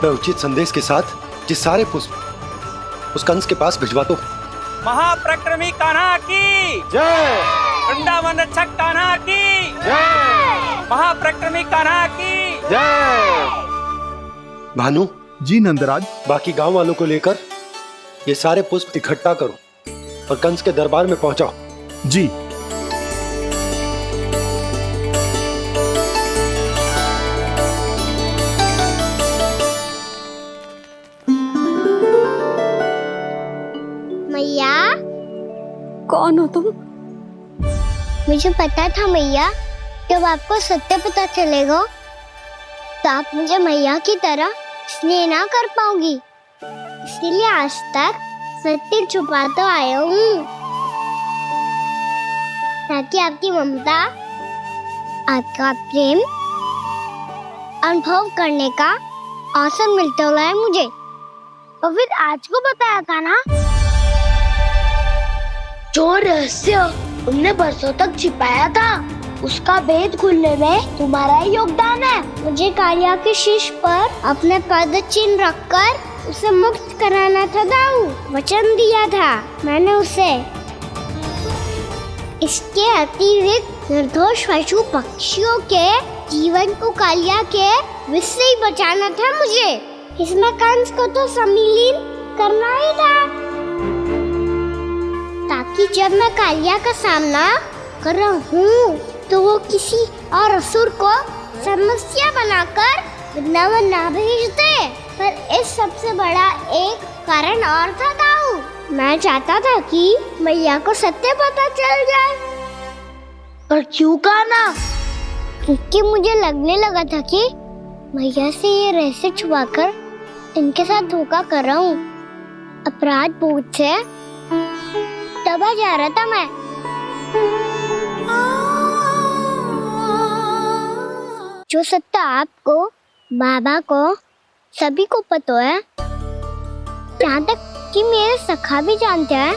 मैं उचित संदेश के साथ ये सारे पुष्प उस कंस के पास भिजवा दो। महाप्रक्रमी कान्हा की जय। वृंदावन रक्षक कान्हा की जय। महाप्रक्रमी कान्हा की जय। भानु जी नंदराज। बाकी गांव वालों को लेकर ये सारे पुष्प इकट्ठा करो और कंस के दरबार में पहुंचाओ। जी। मैया, कौन हो तुम? मुझे पता था मैया, जब आपको सत्य पता चलेगा तो आप मुझे मैया की तरह स्नेह ना कर पाओगी, इसलिए आज तक सत्य छुपाते आया हूँ, ताकि आपकी ममता, आपका प्रेम अनुभव करने का अवसर मिलता रहा है मुझे। और फिर आज को बताया था ना, जो रहस्य तुमने बरसों तक छिपाया था, उसका भेद खुलने में तुम्हारा ही योगदान है। मुझे कालिया के शीश पर अपने पद चिन्ह रखकर उसे मुक्त कराना था दाऊ, वचन दिया था मैंने उसे। इसके अतिरिक्त निर्दोष पशु पक्षियों के जीवन को कालिया के विष से ही बचाना था मुझे। इसमें कंस को तो सम्मिलित करना ही था, ताकि जब मैं कालिया का सामना कर रहा हूँ तो वो किसी और असुर को समस्या बनाकर वृंदावन ना भेज दे। पर इस सबसे बड़ा एक कारण और था दाऊ, मैं चाहता था कि मैया को सत्य पता चल जाए। पर क्यों कहा ना? क्योंकि मुझे लगने लगा था कि मैया से ये रहस्य छुपाकर इनके साथ धोखा कर रहा हूँ। अपराध बोझ से दबा जा रहा था मैं। जो सत्य आपको, बाबा को, सभी को पता है, यहाँ तक कि मेरे सखा भी जानते हैं,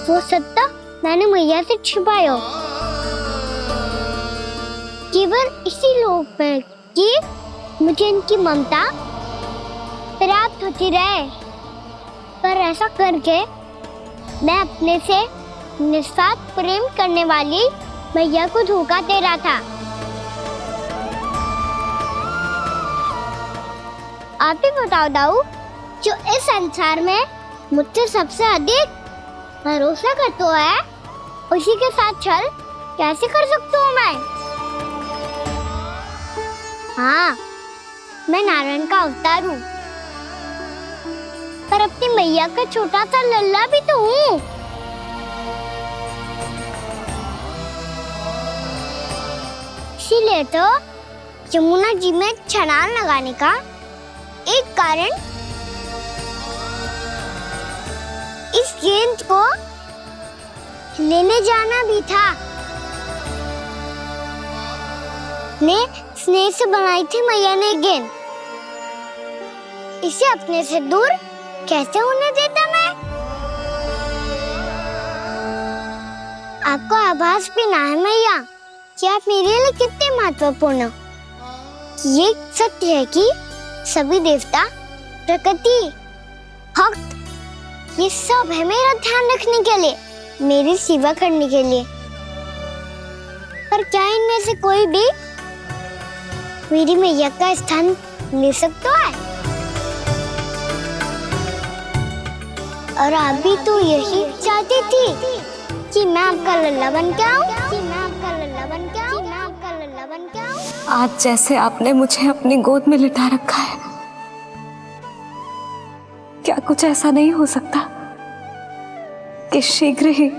वो सत्य मैंने मैया से छिपाया केवल इसी लोक में कि मुझे इनकी ममता प्राप्त होती रहे। पर ऐसा करके मैं अपने से निस्वार्थ प्रेम करने वाली मैया को धोखा दे रहा था। आप ही बताओ दाऊ, जो इस संसार में मुझसे सबसे अधिक भरोसा करता है, उसी के साथ छल कैसे कर सकता हूँ मैं? हाँ, मैं नारायण का अवतार हूँ, पर अपनी मैया का छोटा सा लल्ला भी तो हूँ। इसीलिए तो यमुना जी में छलांग लगाने का एक कारण इस गेंद को लेने जाना भी था। ने स्नेह से बनाई थी मैया ने गेंद, इसे अपने से दूर कैसे होने देता मैं? आपको आभास भी ना है मैया कि आप मेरे लिए कितने महत्वपूर्ण हो। ये सत्य है कि सभी देवता, प्रकृति, भक्त, ये सब है मेरा ध्यान रखने के लिए, मेरी सेवा करने के लिए। पर क्या इनमें से कोई भी मेरी मैया का स्थान ले सकता है? और आप भी तो यही चाहती थी कि मैं आपका लल्ला बन के आऊं, कि मैं आपका लल्ला बन के आऊं, मैं आपका लल्ला बन के आऊं। आज जैसे आपने मुझे अपनी गोद में लिटा रखा है, क्या कुछ ऐसा नहीं हो सकता कि शीघ्र ही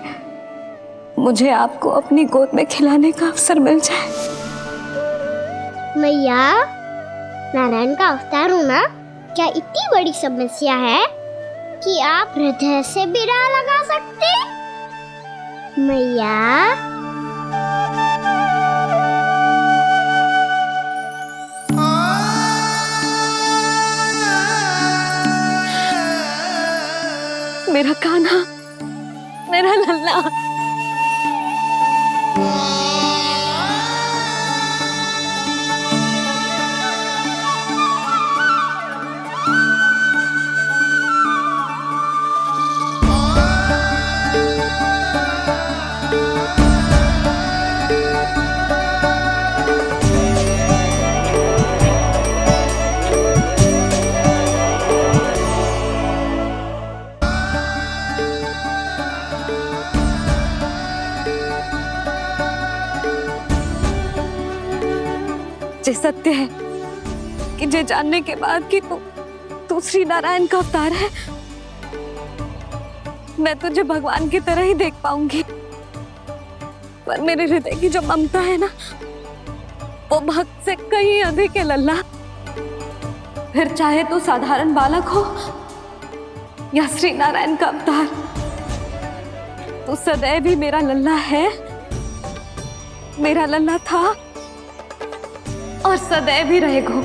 मुझे आपको अपनी गोद में खिलाने का अवसर मिल जाए? मैया, नारायण का अवतार हूँ ना, क्या इतनी बड़ी समस्या है कि आप हृदय से भी राह लगा सकते? मैया, मेरा कान्हा, मेरा लल्ला। जे सत्य है कि जे जानने के बाद कि तू श्री नारायण का अवतार है, मैं तुझे भगवान की तरह ही देख पाऊंगी। पर मेरे हृदय की जो ममता है ना, वो भक्त से कहीं अधिक है लल्ला। फिर चाहे तू साधारण बालक हो या श्री नारायण का अवतार, तू सदैव ही मेरा लल्ला है, मेरा लल्ला था और सदैव ही रहेगा।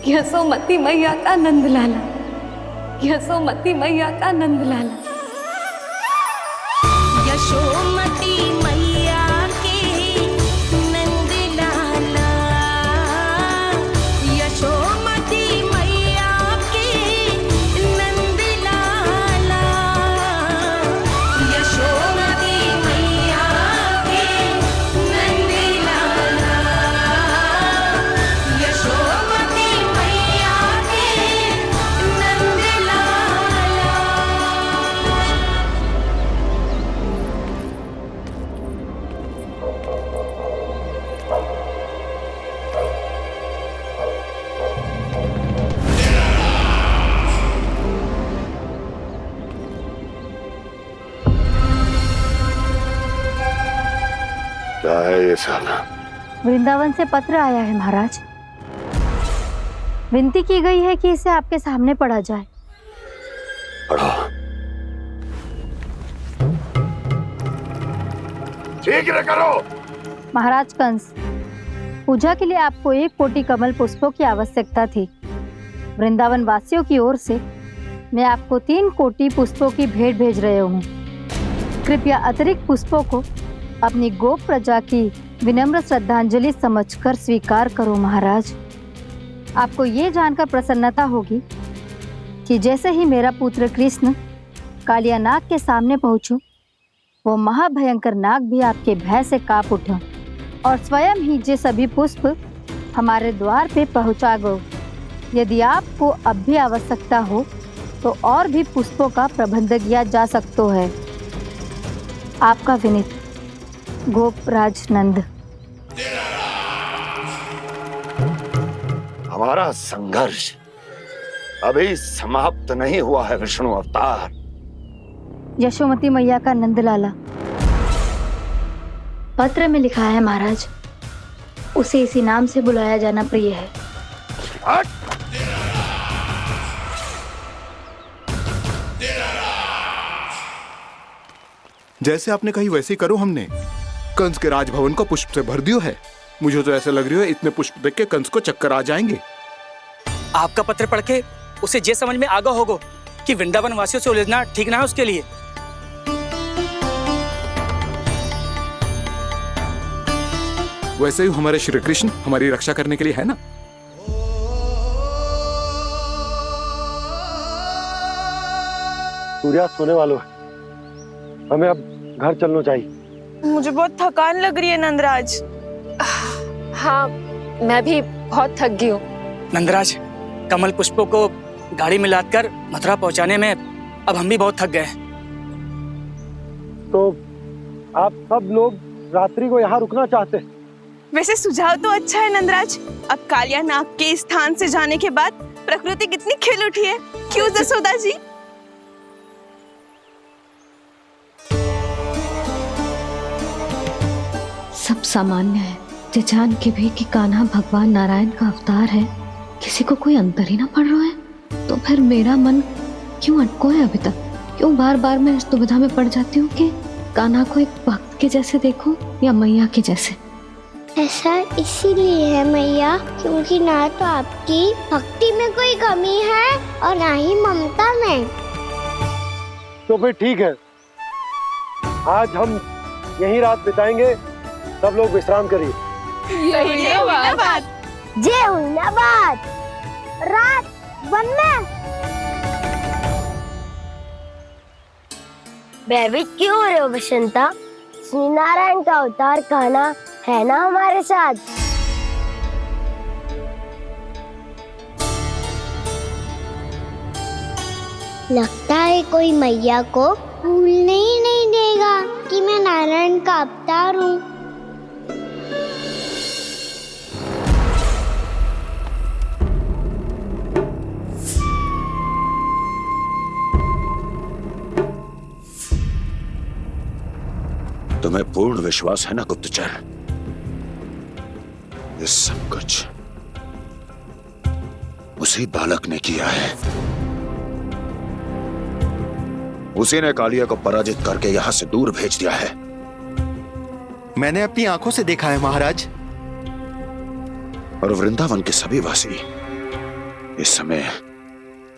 यशोमती मैया का नंद लाला, यशोमती मैया का नंद लाला। यशोमती मैया के नंद लाला, यशोमती मैया के नंद लाला, यशोमती मैया के नंद लाला, यशोमती मैया के नंद लाला। क्या है ये सब? वृंदावन से पत्र आया है महाराज। विनती की गई है कि इसे आपके सामने पढ़ा जाए। पढ़ो। शीघ्र करो। महाराज कंस, पूजा के लिए आपको 1 कोटि कमल पुष्पों की आवश्यकता थी। वृंदावन वासियों की ओर से मैं आपको 3 कोटि पुष्पों की भेंट भेज रहे हूँ। कृपया अतिरिक्त पुष्पों को अपनी गोप प्रजा की विनम्र श्रद्धांजलि समझकर स्वीकार करो महाराज। आपको ये जानकर प्रसन्नता होगी कि जैसे ही मेरा पुत्र कृष्ण कालिया नाग के सामने पहुंचो, वो महाभयंकर नाग भी आपके भय से कांप उठा और स्वयं ही जे सभी पुष्प हमारे द्वार पे पहुंचा गो। यदि आपको अब भी आवश्यकता हो तो और भी पुष्पों का प्रबंध किया जा सकता है। आपका विनीत गोपराज नंद। हमारा संघर्ष अभी समाप्त नहीं हुआ है विष्णु अवतार। यशोमती मैया का नंदलाला। पत्र में लिखा है महाराज, उसे इसी नाम से बुलाया जाना प्रिय है। हट! जैसे आपने कही वैसे ही करो। हमने कंस के राजभवन को पुष्प से भर दियो है। मुझे तो ऐसा लग रही है इतने पुष्प देख के कंस को चक्कर आ जाएंगे। आपका पत्र पढ़ के उसे ये समझ में आगा होगा कि वृंदावन वासियों से उलझना ठीक ना है उसके लिए। वैसे ही हमारे श्री कृष्ण हमारी रक्षा करने के लिए है ना। सूर्यास्त होने वाला है, हमें अब घर चलना चाहिए। मुझे बहुत थकान लग रही है नंदराज। हाँ, मैं भी बहुत थक गई हूँ। नंदराज, कमल पुष्पों को गाड़ी में लादकर मथुरा पहुंचाने में अब हम भी बहुत थक गए। तो आप सब लोग रात्रि को यहाँ रुकना चाहते हैं? वैसे सुझाव तो अच्छा है नंदराज। अब कालिया नाग के स्थान से जाने के बाद प्रकृति कितनी खिल उठी है, क्यों जसोदा जी? सब सामान्य है, जे जान के भी कि कान्हा भगवान नारायण का अवतार है, किसी को कोई अंतर ही ना पड़ रहा है। तो फिर मेरा मन क्यों अटको है अभी तक? क्यों बार बार मैं इस दुविधा में पड़ जाती हूँ कि कान्हा को एक भक्त के जैसे देखूं या मैया के जैसे? ऐसा इसीलिए है मैया क्योंकि ना तो आपकी भक्ति में कोई कमी है और ना ही ममता में। तो फिर ठीक है, आज हम यहीं रात बिताएंगे। सब लोग विश्राम करिए। जय हुन्नाबाद। रात वन में भयभीत क्यों हो रहे हो बसंता? श्री नारायण का अवतार कान्हा है ना हमारे साथ। लगता है कोई मैया को भूलने ही नहीं देगा कि मैं नारायण का अवतार हूँ। तुम्हें पूर्ण विश्वास है ना गुप्तचर? ये सब कुछ उसी बालक ने किया है। उसी ने कालिया को पराजित करके यहां से दूर भेज दिया है। मैंने अपनी आंखों से देखा है महाराज। और वृंदावन के सभी वासी इस समय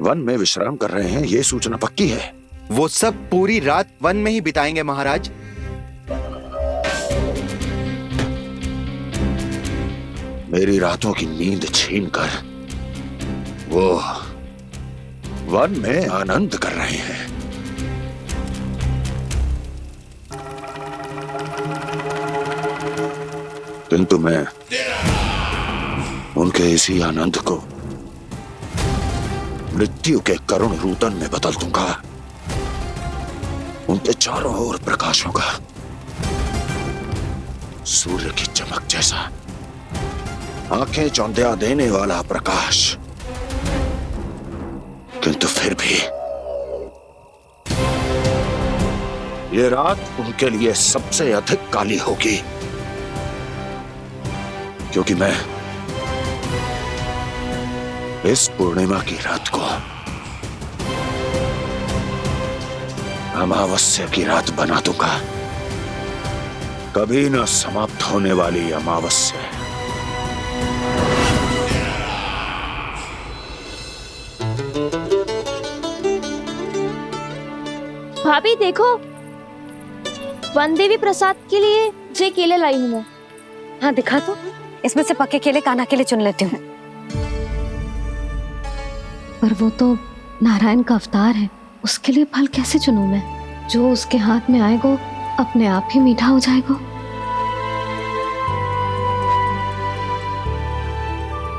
वन में विश्राम कर रहे हैं, ये सूचना पक्की है। वो सब पूरी रात वन में ही बिताएंगे महाराज। मेरी रातों की नींद छीनकर वो वन में आनंद कर रहे हैं। किंतु मैं उनके इसी आनंद को मृत्यु के करुण रूतन में बदल दूंगा। उनके चारों ओर प्रकाश होगा, सूर्य की चमक जैसा, आंखें चौंधिया देने वाला प्रकाश। किंतु फिर भी ये रात उनके लिए सबसे अधिक काली होगी, क्योंकि मैं इस पूर्णिमा की रात को अमावस्या की रात बना दूंगा, कभी न समाप्त होने वाली अमावस्या। भाभी देखो, वन देवी प्रसाद के लिए जे केले लाई हूँ मैं। हाँ दिखा तो, इसमें से पक्के केले कान्हा के लिए चुन लेती हूँ। पर वो तो नारायण का अवतार है, उसके लिए फल कैसे चुनूं मैं? जो उसके हाथ में आएगा अपने आप ही मीठा हो जाएगा।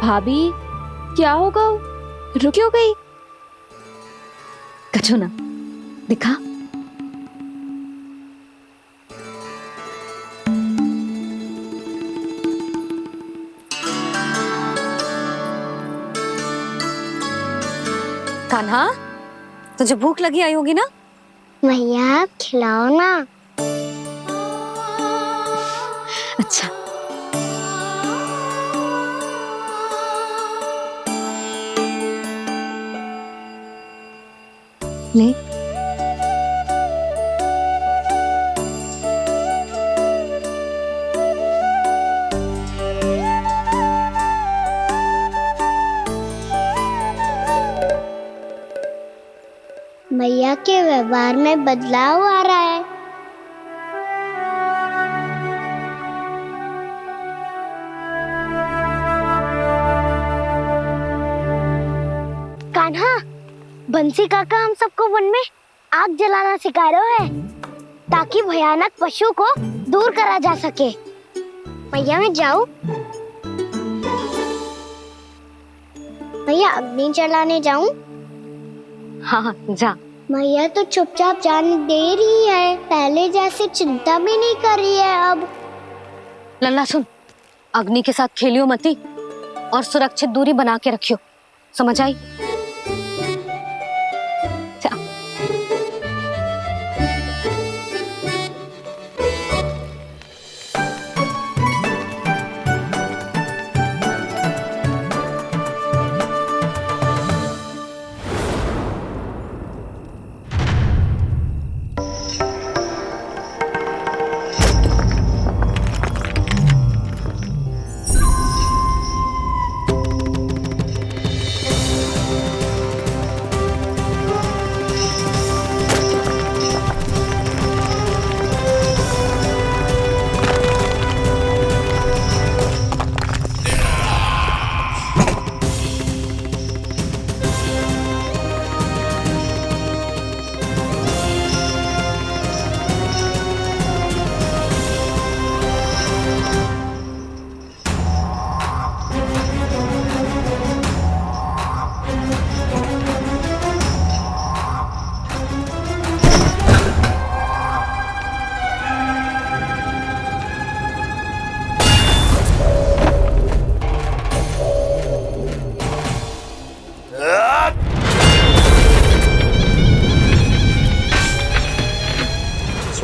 भाभी क्या होगा, रुक क्यों गई? कछू ना, दिखा। कान्हा, तुझे भूख लगी आई होगी ना? भैया खिलाओ ना। अच्छा। ले। भैया के व्यवहार में बदलाव आ रहा है। कान्हा, बंसी काका हम सबको वन में आग जलाना सिखा रहे हैं, ताकि भयानक पशु को दूर करा जा सके। भैया मैं जाऊं? भैया अग्नि जलाने जाऊं? हाँ जा। भैया तो चुपचाप जाने दे रही है, पहले जैसे चिंता भी नहीं कर रही है अब। लल्ला सुन, अग्नि के साथ खेलियो मती और सुरक्षित दूरी बना के रखियो, समझ आई?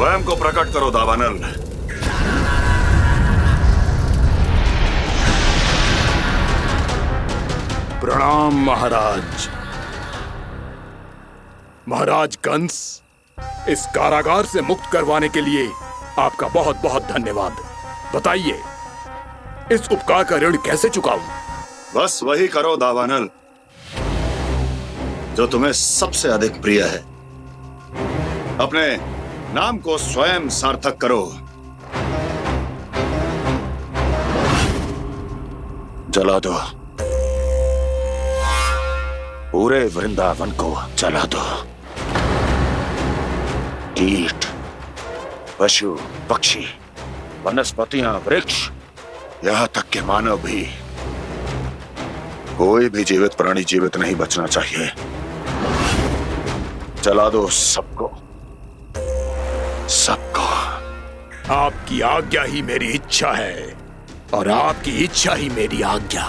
स्वयं को प्रकट करो दावानल। प्रणाम महाराज। महाराज कंस, इस कारागार से मुक्त करवाने के लिए आपका बहुत बहुत धन्यवाद। बताइए, इस उपकार का ऋण कैसे चुकाऊं? बस वही करो दावानल जो तुम्हें सबसे अधिक प्रिय है। अपने नाम को स्वयं सार्थक करो। जला दो, पूरे वृंदावन को जला दो। कीट, पशु, पक्षी, वनस्पतियां, वृक्ष, यहां तक के मानव भी, कोई भी जीवित प्राणी जीवित नहीं बचना चाहिए। जला दो सबको, सबको। आपकी आज्ञा ही मेरी इच्छा है और आपकी इच्छा ही मेरी आज्ञा।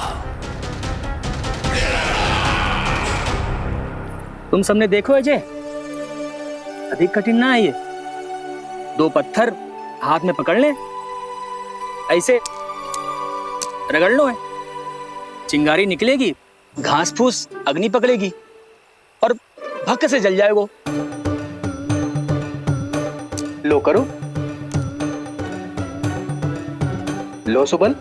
तुम सबने देखो अजय, अधिक कठिन ना है ये। 2 पत्थर हाथ में पकड़ ले, ऐसे रगड़ लो है, चिंगारी निकलेगी, घास फूस अग्नि पकड़ेगी और भक्क से जल जाएगा। लो करो, लो सुबल।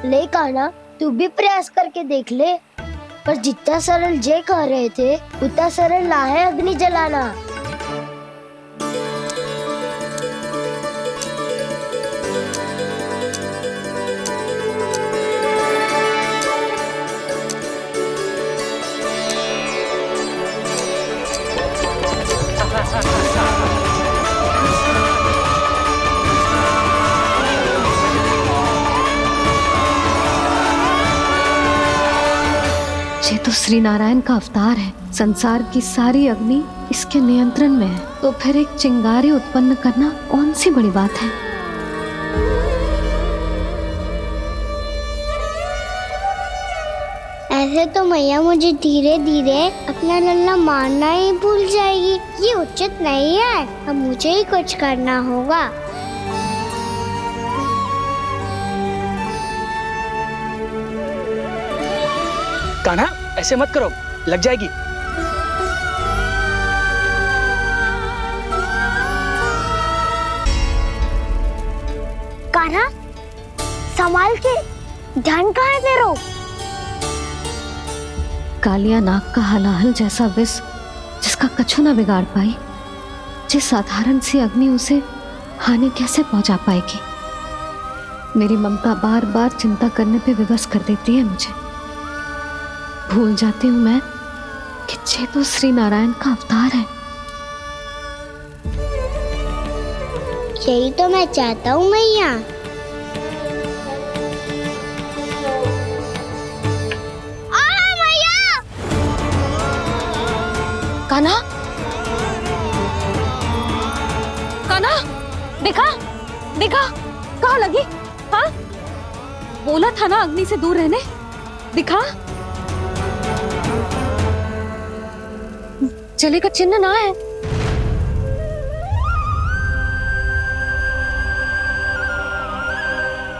ले कान्हा, तू भी प्रयास करके देख ले। पर जितना सरल जय कह रहे थे उतना सरल ना है अग्नि जलाना। ये तो श्री नारायण का अवतार है। संसार की सारी अग्नि इसके नियंत्रण में है, तो फिर एक चिंगारी उत्पन्न करना कौन सी बड़ी बात है। ऐसे तो मैया मुझे धीरे धीरे अपना लल्ला मारना ही भूल जाएगी। ये उचित नहीं है, अब मुझे ही कुछ करना होगा। कान्हा, ऐसे मत करो, लग जाएगी। कान्हा, संभाल के, ध्यान कहाँ है तेरो? कालिया नाग का हलाहल जैसा विष जिसका कछु ना बिगाड़ पाई, जिस साधारण सी अग्नि उसे हानि कैसे पहुंचा पाएगी। मेरी ममता बार बार चिंता करने पे विवश कर देती है मुझे। भूल जाती हूँ मैं कि ये तो श्री नारायण का अवतार है। यही तो मैं चाहता हूँ मैया। कान्हा, कान्हा, देखा देखा, कहाँ लगी? हाँ, बोला था ना अग्नि से दूर रहने। दिखा, जले का चिन्ह ना है।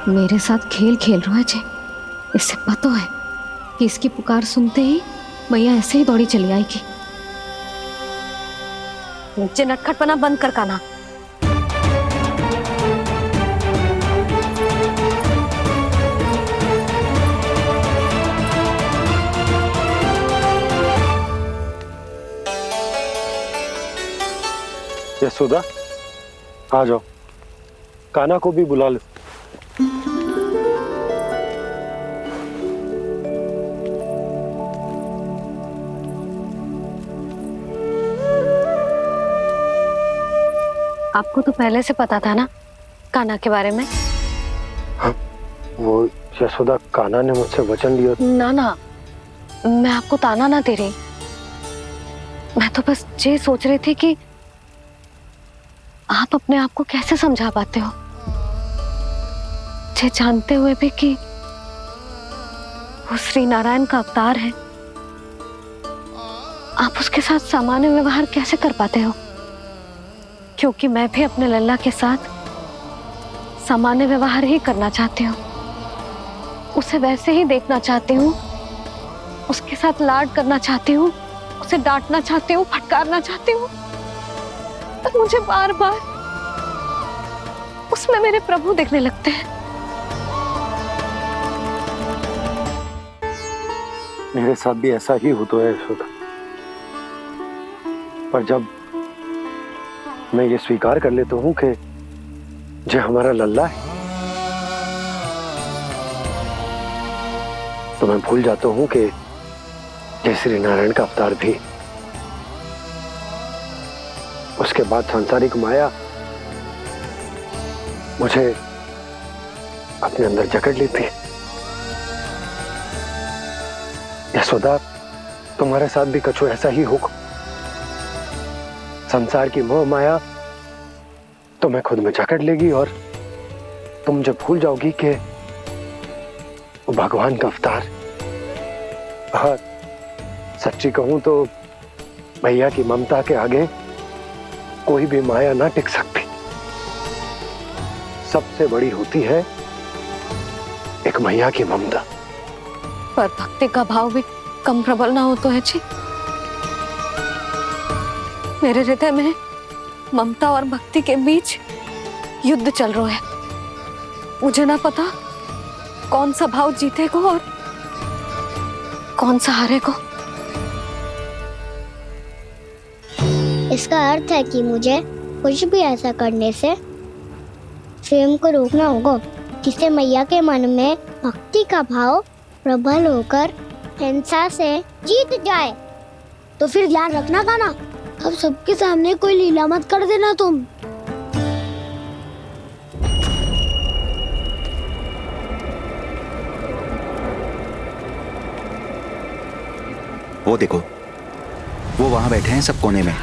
मेरे साथ खेल खेल रहा है जे। इससे पता है कि इसकी पुकार सुनते ही मैया ऐसे ही दौड़ी चली आएगी। नीचे नटखटपना बंद कर कान्हा। यशोदा, आ जाओ, कान्हा को भी बुला लो। आपको तो पहले से पता था ना कान्हा के बारे में? हाँ, वो यशोदा, कान्हा ने मुझसे वचन लिया। ना ना, मैं आपको ताना ना दे रही। मैं तो बस ये सोच रही थी कि आप अपने आप को कैसे समझा पाते हो, ये जानते हुए भी कि वो श्री नारायण का अवतार है। आप उसके साथ सामान्य व्यवहार कैसे कर पाते हो? क्योंकि मैं भी अपने लल्ला के साथ सामान्य व्यवहार ही करना चाहती हूँ, उसे वैसे ही देखना चाहती हूँ, उसके साथ लाड करना चाहती हूँ, उसे डांटना चाहती हूँ, फटकारना चाहती हूँ, पर मुझे बार बार उसमें मेरे प्रभु दिखने लगते हैं। मेरे साथ भी ऐसा ही होता है यशोदा, पर जब मैं ये स्वीकार कर लेता हूँ कि जो हमारा लल्ला है, तो मैं भूल जाता हूँ कि जय श्री नारायण का अवतार भी। उसके बाद सांसारिक माया मुझे अपने अंदर जकड़ लेती है। यशोदा, तुम्हारे साथ भी कछु ऐसा ही होगा। संसार की मोह माया तुम्हें खुद में जकड़ लेगी और तुम जब भूल जाओगी कि वो भगवान का अवतार। और सच्ची कहूं तो भैया की ममता के आगे कोई भी माया ना टिक सकती। सबसे बड़ी होती है एक मैया की ममता। पर भक्ति का भाव भी कम प्रबल ना हो तो है जी। मेरे हृदय में ममता और भक्ति के बीच युद्ध चल रहा है। मुझे ना पता कौन सा भाव जीतेगा और कौन सा हारेगा। इसका अर्थ है कि मुझे कुछ भी ऐसा करने से स्वयं को रोकना होगा, जिससे मैया के मन में भक्ति का भाव प्रबल होकर हिंसा से जीत जाए। तो फिर ध्यान रखना कान्हा, अब सबके सामने कोई लीला मत कर देना तुम। वो देखो, वो वहां बैठे हैं सब कोने में।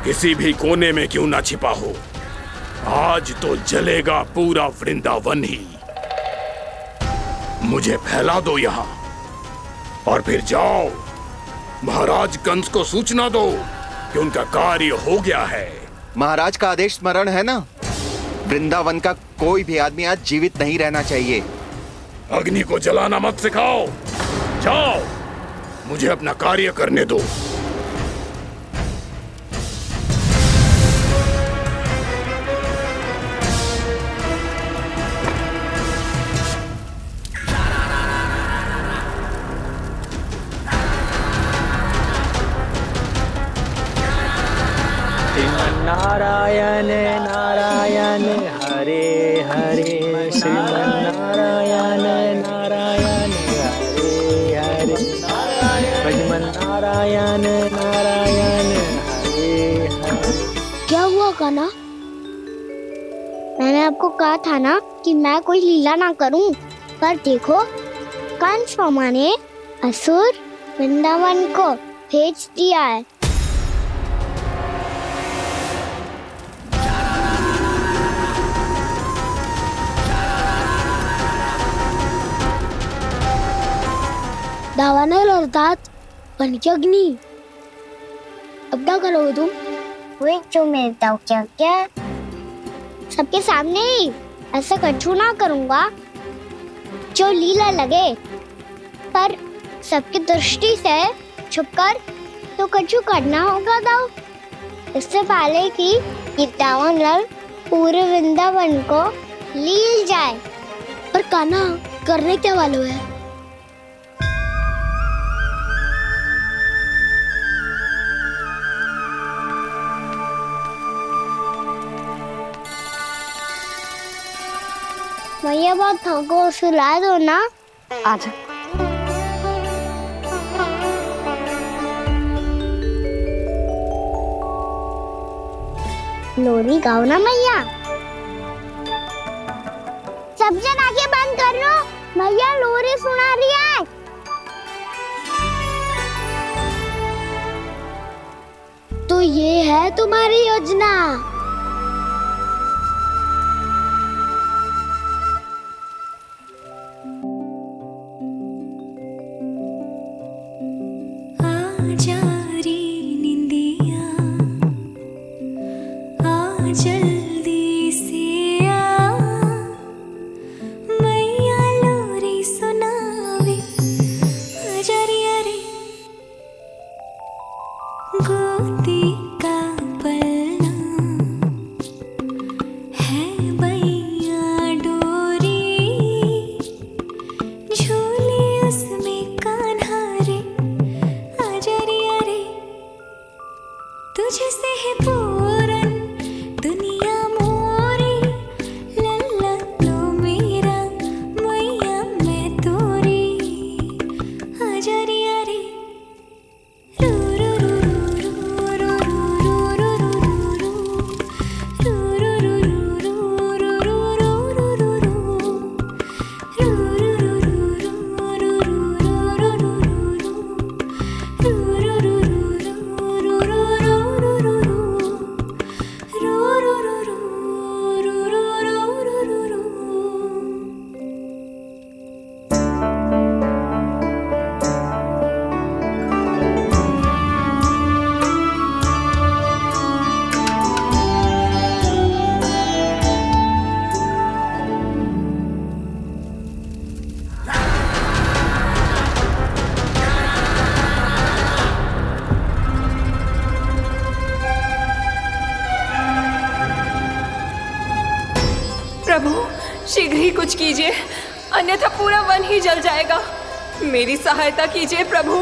किसी भी कोने में क्यों ना छिपा हो, आज तो जलेगा पूरा वृंदावन ही। मुझे फैला दो यहां और फिर जाओ महाराज कंस को सूचना दो कि उनका कार्य हो गया है। महाराज का आदेश स्मरण है ना, वृंदावन का कोई भी आदमी आज जीवित नहीं रहना चाहिए। अग्नि को जलाना मत सिखाओ, जाओ मुझे अपना कार्य करने दो। नारायण नारायण हरे हरे, श्रीमन्नारायण नारायण हरे हरे, भजमन नारायण नारायण हरे हरे। क्या हुआ कान्हा? मैंने आपको कहा था ना कि मैं कोई लीला ना करूं, पर देखो कंस मामा ने असुर वृंदावन को भेज दिया है। दावानल और दांत बन के अग्नि। अब क्या करोगे तुम? वही जो मेरे दाव क्या क्या सबके सामने ही ऐसा कछु ना करूंगा जो लीला लगे, पर सबकी दृष्टि से छुपकर तो कछु करना होगा दाव। इससे पहले कि ये दावानल पूरे वृंदावन को लील जाए। पर कान्हा करने क्या वालों है? भैया बहुत थको, सुला दो ना। आजा। लोरी गाओ ना मैया। सब जन आंखें बंद कर लो, मैया लोरी सुना रही है। तो ये है तुम्हारी योजना। आजा रे निंदिया, आ जल्दी से आ, मैया लोरी सुनावे, आजा रे अरे गोदी का पलना है बैया डोरी, झूले उसमें कान्हा रे, आजा रे अरे तुझसे है पूरन दुनिया मोरी, लल्ला तो मेरा मैया मैं तोरी, आजा रे अरे रू रू रू रू रू रू रू रू रू रू रू रू रू प्रभु शीघ्र ही कुछ कीजिए, अन्यथा पूरा वन ही जल जाएगा। मेरी सहायता कीजिए प्रभु।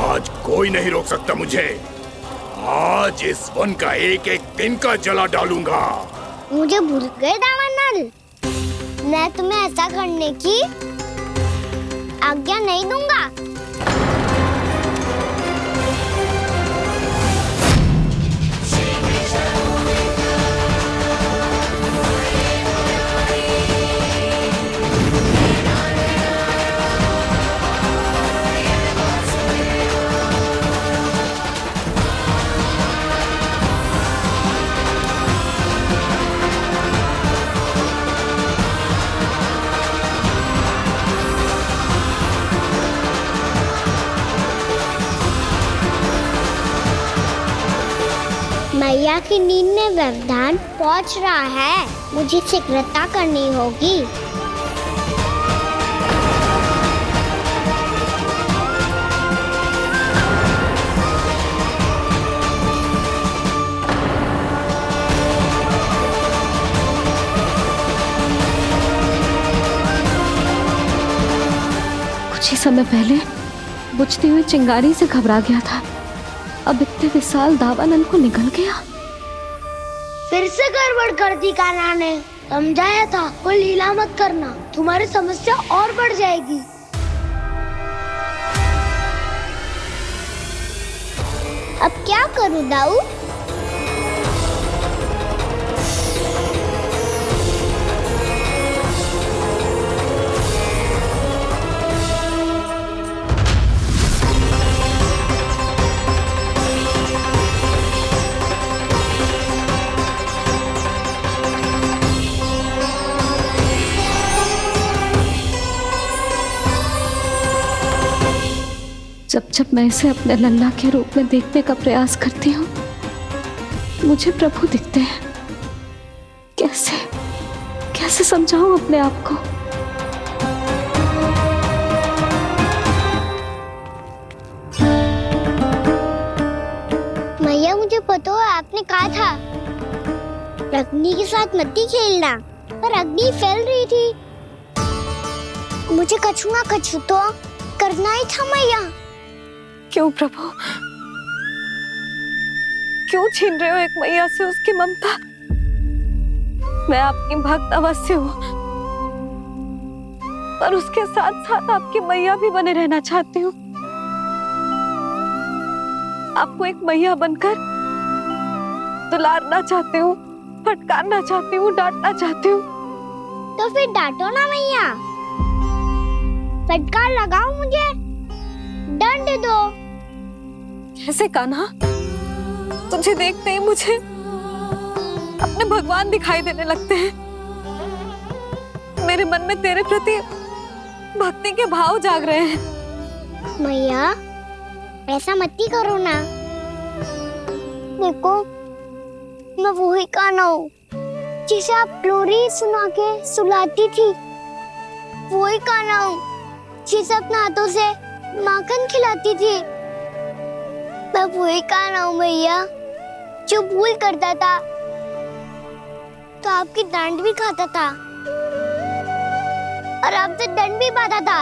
आज कोई नहीं रोक सकता मुझे। आज इस वन का एक एक दिन का जला डालूंगा। मुझे भूल गए दामनल, मैं तुम्हें ऐसा करने की आज्ञा नहीं दूंगा। मैया की नींद में व्यवधान पहुंच रहा है, मुझे शीघ्रता करनी होगी। कुछ ही समय पहले बुझती हुई चिंगारी से घबरा गया था, अब इतने विशाल दावानल को निगल गया। फिर से गड़बड़ कर दी कान्हा ने। समझाया था कोई लीला मत करना, तुम्हारी समस्या और बढ़ जाएगी। अब क्या करूं दाऊ? जब जब मैं इसे अपने लल्ला के रूप में देखने का प्रयास करती हूँ, मुझे प्रभु दिखते हैं। कैसे कैसे समझाऊं अपने आप को? मैया मुझे पता है आपने कहा था अग्नि के साथ मत ही खेलना, पर अग्नि फैल रही थी। मुझे कछु ना कछु तो करना ही था मैया। क्यों प्रभु, क्यों छीन रहे हो एक मैया से उसकी ममता? मैं आपकी भक्त अवश्य हूँ, पर उसके साथ साथ आपकी मैया भी बने रहना चाहती हूँ। आपको एक मैया बनकर दुलारना चाहती हूँ, फटकारना चाहती हूँ, डांटना चाहती हूँ। तो फिर डांटो ना मैया, फटकार लगाओ, मुझे दंड दो। कैसे कान्हा? तुझे देखते ही मुझे अपने भगवान दिखाई देने लगते हैं। मेरे मन में तेरे प्रति भक्ति के भाव जाग रहे हैं। मैया ऐसा मत ही करो ना। देखो मैं वही कान्हा हूँ जिसे आप लोरी सुना के सुलाती थी। वही कान्हा हूँ जिसे अपने हाथों से माखन खिलाती थी। मैं वही कान्हा हूँ मैया जो भूल करता था तो आपकी डांट भी खाता था और आपसे दंड भी पाता था।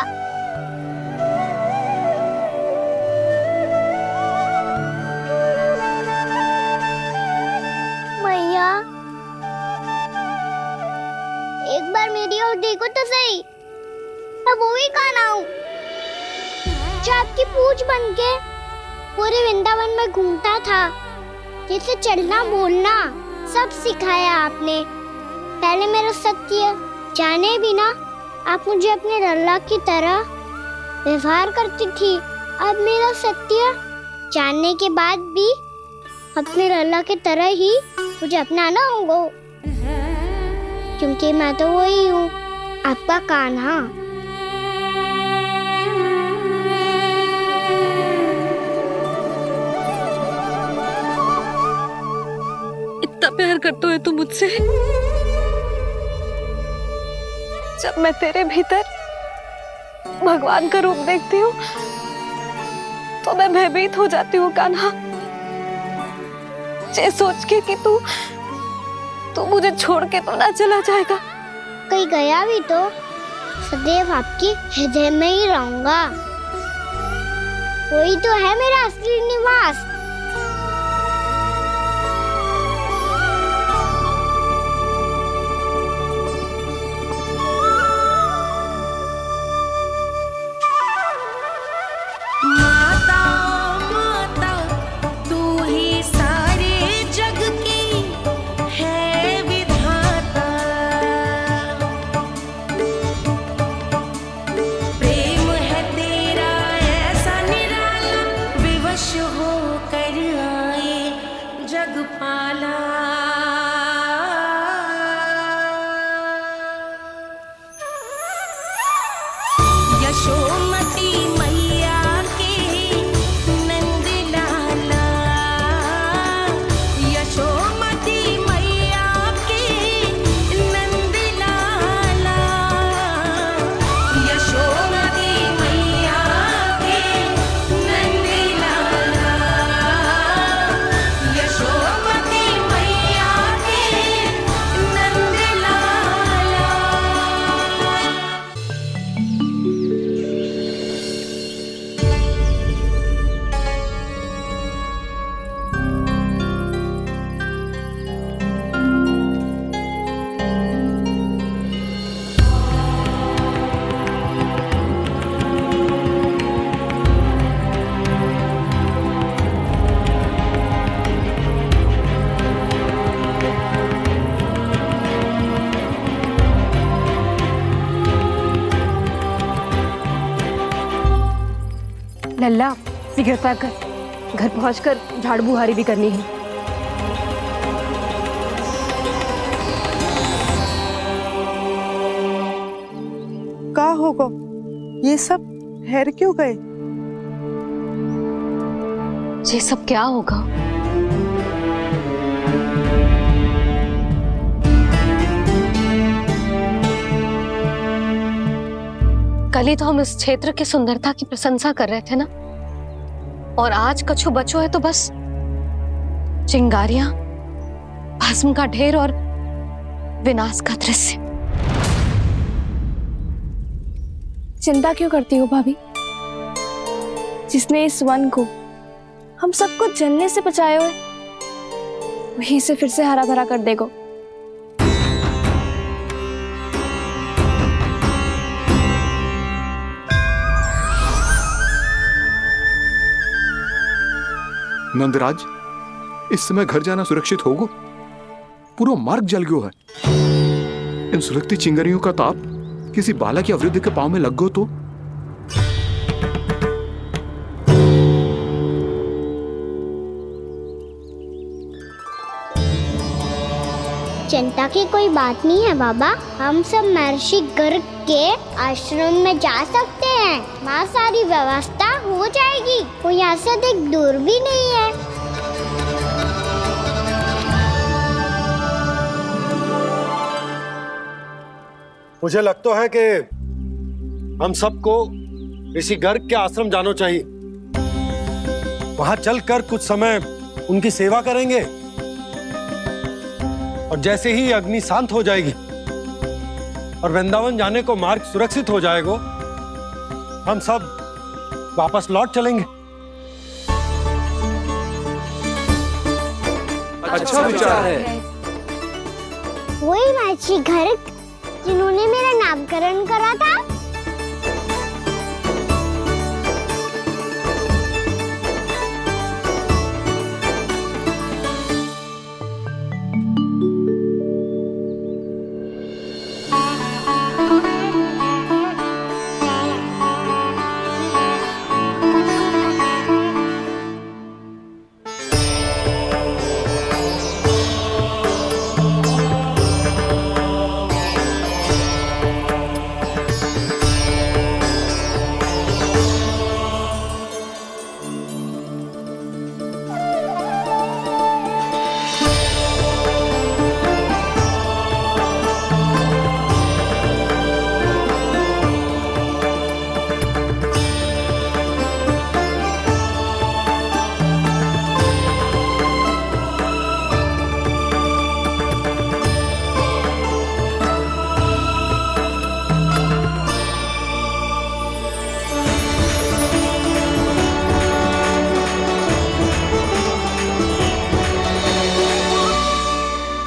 मैया एक बार मेरी ओर देखो तो सही। मैं वही कान्हा हूँ जो आपकी पूछ बनके पूरे वृंदावन में घूमता था, जिसे चलना बोलना सब सिखाया आपने। पहले मेरा सत्य जाने बिना आप मुझे अपने लल्ला की तरह व्यवहार करती थी। अब मेरा सत्य जानने के बाद भी अपने लल्ला की तरह ही मुझे अपनाना होगा, क्योंकि मैं तो वही हूँ, आपका कान्हा। इतना प्यार करते हो तुम मुझसे? जब मैं तेरे भीतर भगवान का रूप देखती हूँ तो मैं भयभीत हो जाती हूँ कान्हा। ये सोच के कि तू मुझे छोड़ के तो ना चला जाएगा। कहीं गया भी तो सदैव आपके हृदय में ही रहूंगा। वही तो है मेरा असली निवास। लल्ला शीघ्रता कर, घर पहुंचकर झाड़ू बुहारी भी करनी है। का होगा? ये सब ठहर क्यों गए? ये सब क्या होगा? कल ही तो हम इस क्षेत्र की सुंदरता की प्रशंसा कर रहे थे ना, और आज कछु बचो है तो बस चिंगारियां, भस्म का ढेर और विनाश का दृश्य। चिंता क्यों करती हो भाभी? जिसने इस वन को हम सबको जलने से बचाए हुए, वही से फिर से हरा भरा कर देगा। नंदराज, इस समय घर जाना सुरक्षित होगो? पूरा मार्ग जल गयो है। इन सुलगती चिंगारियों का ताप किसी बालक या वृद्ध के पांव में लग गो तो? चिंता की कोई बात नहीं है बाबा, हम सब महर्षि गर्ग के आश्रम में जा सकते हैं। वहाँ सारी व्यवस्था हो जाएगी, कोई यहाँ से अधिक दूर भी नहीं है। मुझे लगता है कि हम सबको ऋषि गर्ग के आश्रम जाना चाहिए। वहां चलकर कुछ समय उनकी सेवा करेंगे और जैसे ही अग्नि शांत हो जाएगी और वृंदावन जाने को मार्ग सुरक्षित हो जाएगा, हम सब वापस लौट चलेंगे। अच्छा विचार है। वही महर्षि गर्ग जिन्होंने मेरा नामकरण करा था।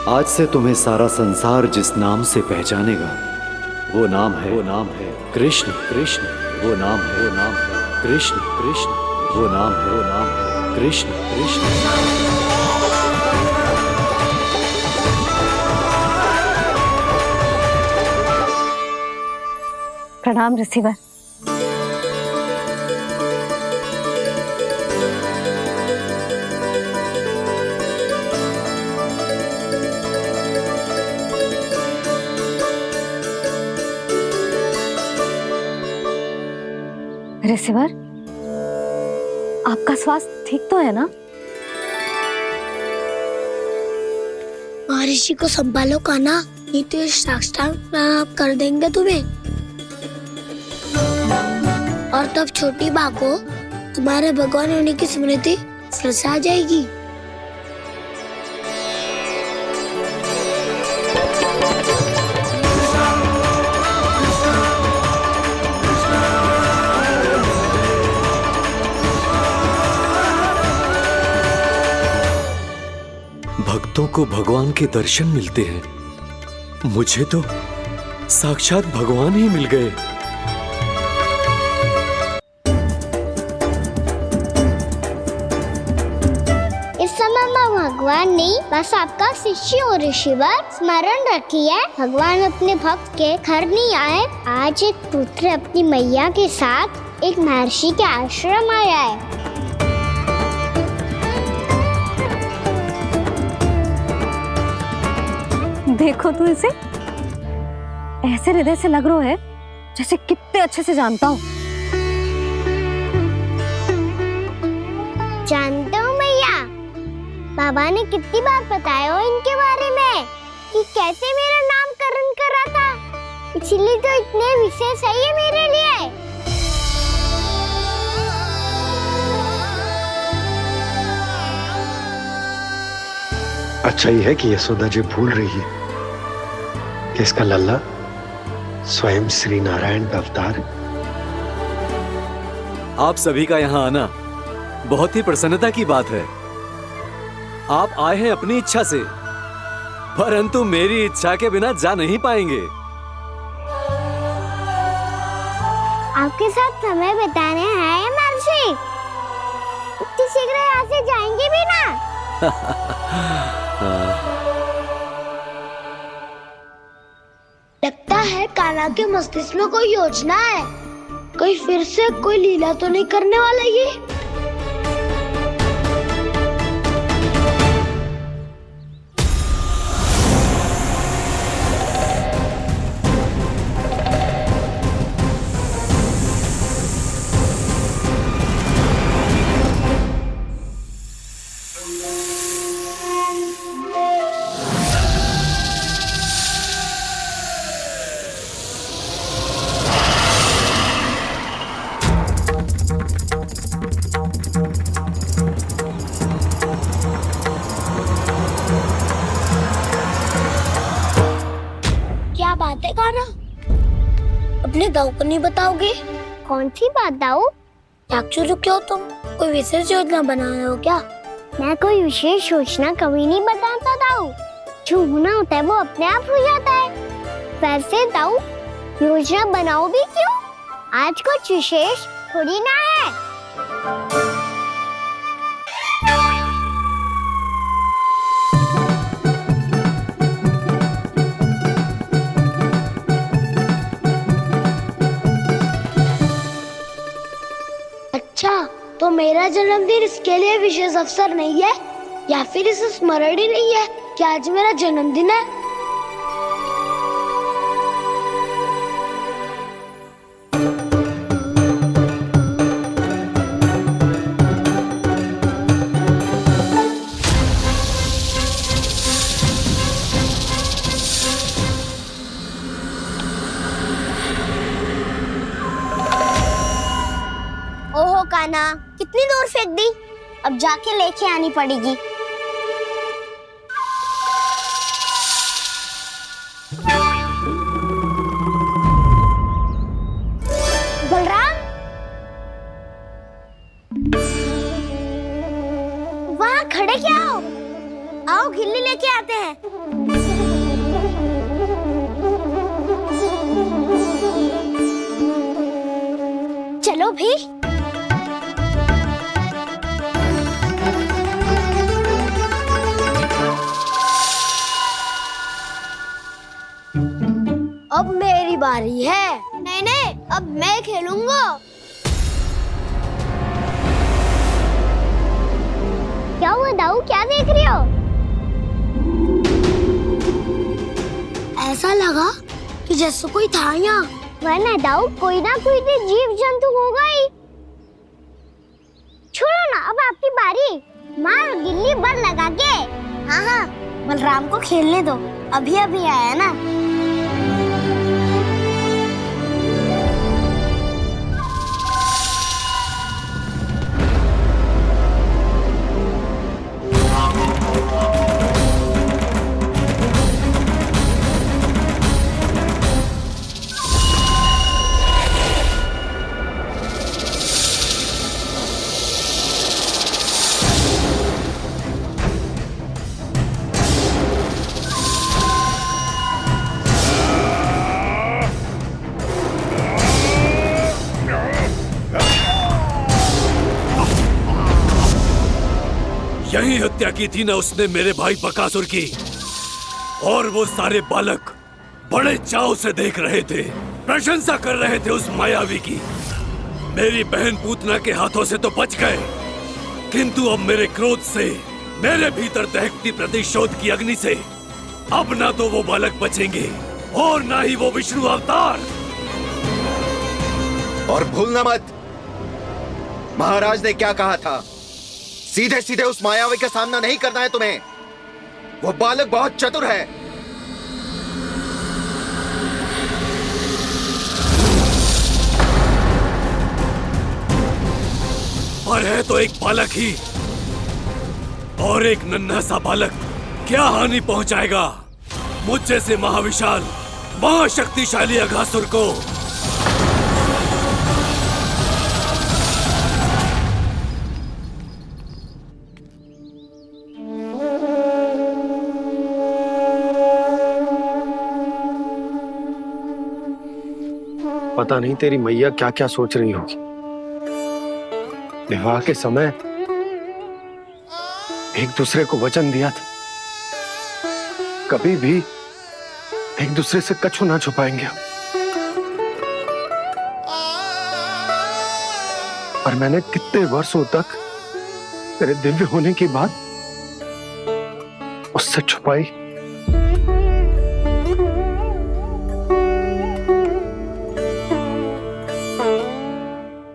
आज से तुम्हें सारा संसार जिस नाम से पहचानेगा वो नाम है कृष्ण। कृष्ण वो नाम है कृष्ण। कृष्ण वो नाम है कृष्ण। कृष्ण प्रणाम ऋषिवर। ऋषिवर, आपका स्वास्थ्य ठीक तो है ना? महर्षि को संभालो कान्हा, नहीं तो ये साक्षात प्राणाप कर देंगे तुम्हें। और तब छोटी बा को तुम्हारे भगवान होने की स्मृति फिर से आ जाएगी। भक्तों को भगवान के दर्शन मिलते हैं, मुझे तो साक्षात भगवान ही मिल गए। इस समय मैं भगवान नहीं, बस आपका शिष्य हूँ ऋषिवर। स्मरण रखिए, भगवान अपने भक्त के घर नहीं आए। आज एक पुत्र अपनी मैया के साथ एक महर्षि के आश्रम आया है। देखो तू इसे, ऐसे हृदय से लग रहा है जैसे कितने अच्छे से जानता हूँ। जानते हो मैया, बाबा ने कितनी बार बताया हो इनके बारे में कि कैसे मेरा नामकरण करा था, इसीलिए तो इतने विशेष है ये मेरे लिए। अच्छा ही है कि यशोदा जी भूल रही है कि इसका लल्ला स्वयं श्री नारायण का अवतार है। आप सभी का यहाँ आना बहुत ही प्रसन्नता की बात है। आप आए हैं अपनी इच्छा से, परंतु मेरी इच्छा के बिना जा नहीं पाएंगे। आपके साथ समय बिताने आए महर्षि। इतनी शीघ्र यहाँ से जाएंगे भी ना। लगता है कान्हा के मस्तिष्क में कोई योजना है। कोई फिर से कोई लीला तो नहीं करने वाला ये। क्या बात है कान्हा? अपने दाऊ को नहीं बताओगे? कौन सी बात दाऊ? याक्षुरु क्यों तुम कोई विशेष योजना बना रहे हो क्या? मैं कोई विशेष योजना कभी नहीं बताता दाऊ। जो होना होता है वो अपने आप हो जाता है। वैसे दाऊ योजना बनाओ भी क्यों? आज कुछ विशेष थोड़ी ना है। अच्छा, तो मेरा जन्मदिन इसके लिए विशेष अवसर नहीं है या फिर इसे स्मरण ही नहीं है कि आज मेरा जन्मदिन है? ओहो कान्हा, कितनी दूर फेंक दी? अब जाके लेके आनी पड़ेगी। बलराम, वहाँ खड़े क्या हो? आओ खिल्ली लेके आते हैं। चलो भी। अब मेरी बारी है। नहीं नहीं, अब मैं खेलूंगा। क्या हुआ दाऊ, क्या देख रही हो? ऐसा लगा कि जैसे कोई था यहाँ। वरना दाऊ कोई ना कोई तो जीव जंतु होगा ही। छोड़ो ना, अब आपकी बारी। मार गिल्ली बल लगा के। हाँ हाँ, बलराम को खेलने दो, अभी अभी आया ना। यही हत्या की थी ना उसने मेरे भाई बकासुर की। और वो सारे बालक बड़े चाव से देख रहे थे, प्रशंसा कर रहे थे उस मायावी की। मेरी बहन पूतना के हाथों से तो बच गए, किंतु अब मेरे क्रोध से, मेरे भीतर दहकती प्रतिशोध की अग्नि से अब ना तो वो बालक बचेंगे और ना ही वो विष्णु अवतार। और भूलना मत, महाराज ने क्या कहा था, सीधे सीधे उस मायावी का सामना नहीं करना है तुम्हें। वो बालक बहुत चतुर है। पर है तो एक बालक ही, और एक नन्हा सा बालक क्या हानि पहुंचाएगा मुझ जैसे महाविशाल महाशक्तिशाली अघासुर को। पता नहीं तेरी मैया क्या क्या सोच रही होगी। विवाह के समय एक दूसरे को वचन दिया था, कभी भी एक दूसरे से कछु ना छुपाएंगे हम। पर मैंने कितने वर्षों तक तेरे दिव्य होने की बात उससे छुपाई।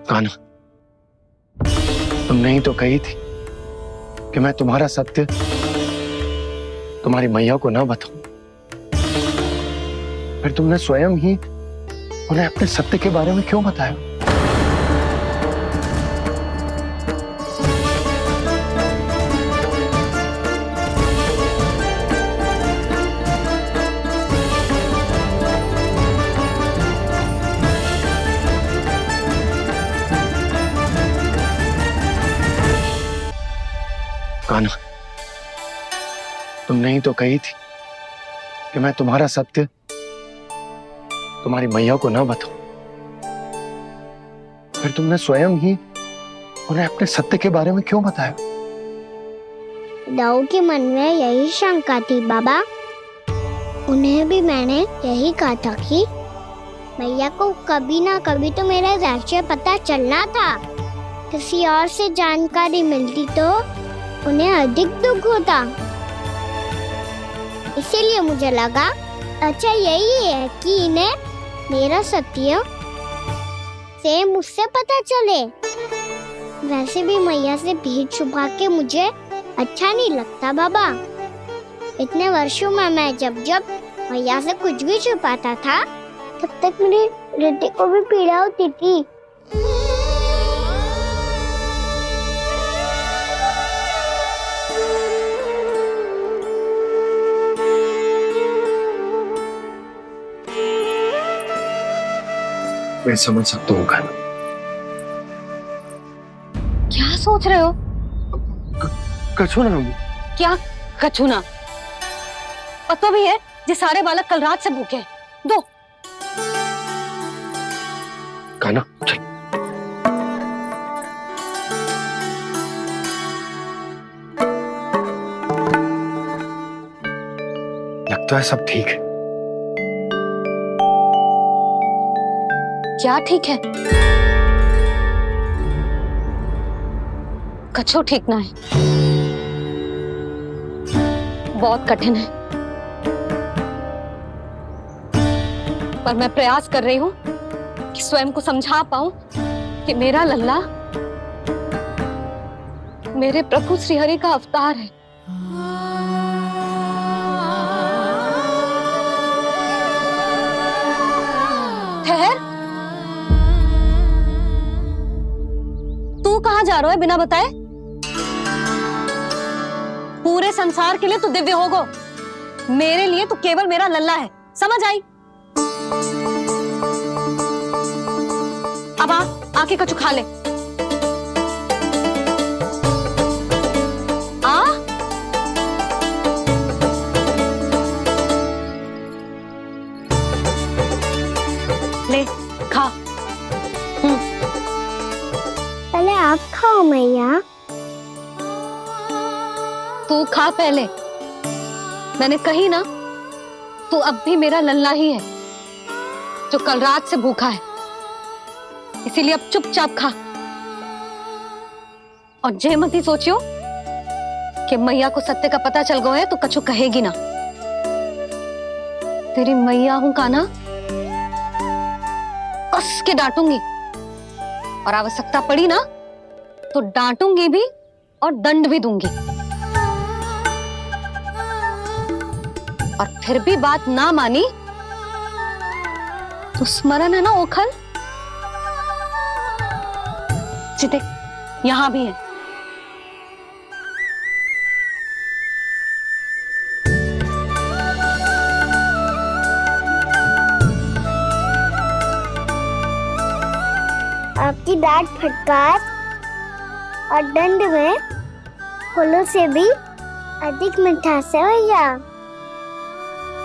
कान्हा, तुमने ही तो कही थी कि मैं तुम्हारा सत्य तुम्हारी मैया को ना बताऊं। फिर तुमने स्वयं ही उन्हें अपने सत्य के बारे में क्यों बताया? कान्हा, तुमने ही तो कही थी कि मैं तुम्हारा सत्य तुम्हारी मैया को ना बताऊं। फिर तुमने स्वयं ही उन्हें अपने सत्य के बारे में क्यों बताया? दाऊ के मन में यही शंका थी बाबा। उन्हें भी मैंने यही कहा था कि मैया को कभी ना कभी तो मेरा रहस्य पता चलना था। किसी और से जानकारी मिलती तो उन्हें अधिक दुख होता। इसीलिए मुझे लगा अच्छा यही है कि इन्हें मेरा सत्य से मुझसे पता चले। वैसे भी मैया से भेद छुपा के मुझे अच्छा नहीं लगता बाबा। इतने वर्षों में मैं जब जब मैया से कुछ भी छुपाता था तब तक मेरी रिद्धि को भी पीड़ा होती थी। मैं समझ सकता हूँ कान्हा। क्या सोच रहे हो? कछु ना। क्या कछु ना? पता भी है जे सारे बालक कल रात से भूखे हैं। दो। कान्हा चल। लगता है सब ठीक है। क्या ठीक है? कछु ठीक ना है। बहुत कठिन है, पर मैं प्रयास कर रही हूं कि स्वयं को समझा पाऊं कि मेरा लल्ला मेरे प्रभु श्रीहरि का अवतार है। ठहर, तू कहाँ जा रहा है बिना बताए? पूरे संसार के लिए तू दिव्य होगो, मेरे लिए तू केवल मेरा लल्ला है। समझ आई? अब आके कछु खा ले। आ ले खा। पहले आप खाओ मैया। तू खा पहले। मैंने कही ना, तू अब भी मेरा लल्ला ही है जो कल रात से भूखा है। इसीलिए अब चुपचाप खा और जय मत ही सोचियो कि मैया को सत्य का पता चल गया है तो कछु कहेगी ना। तेरी मैया हूं कान्हा, कस के डांटूंगी और आवश्यकता पड़ी ना तो डांटूंगी भी और दंड भी दूंगी। और फिर भी बात ना मानी तो स्मरण है ना ओखल? देख, यहां भी है। आपकी डांट फटकार और दंड में फूलों से भी अधिक मिठास है भैया।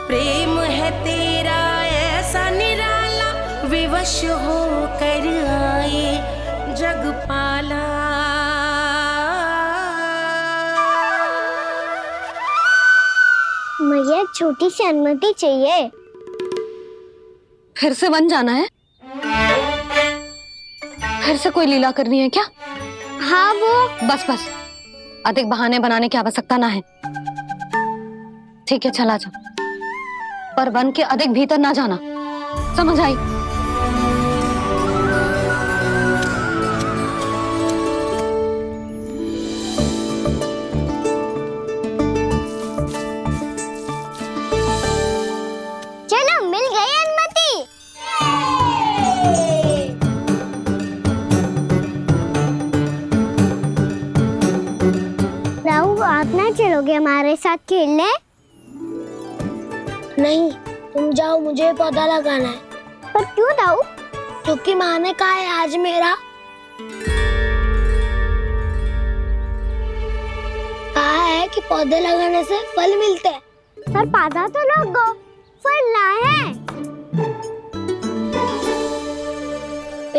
प्रेम है तेरा ऐसा निराला, विवश हो कर आए जग पाला। छोटी सी अनुमति चाहिए। फिर से वन जाना है? फिर से कोई लीला करनी है क्या? हाँ वो। बस बस, अधिक बहाने बनाने की आवश्यकता ना है। ठीक है, चला जा, पर वन के अधिक भीतर ना जाना, समझ आई? चलो, मिल गई अनुमति। राहु, आप ना चलोगे हमारे साथ खेलने? नहीं, तुम जाओ, मुझे पौधा लगाना है। पर क्यों राहु? क्योंकि माँ ने कहा है आज मेरा कहा है कि पौधे लगाने से फल मिलते हैं। पर पौधा तो लगो, फल ना है।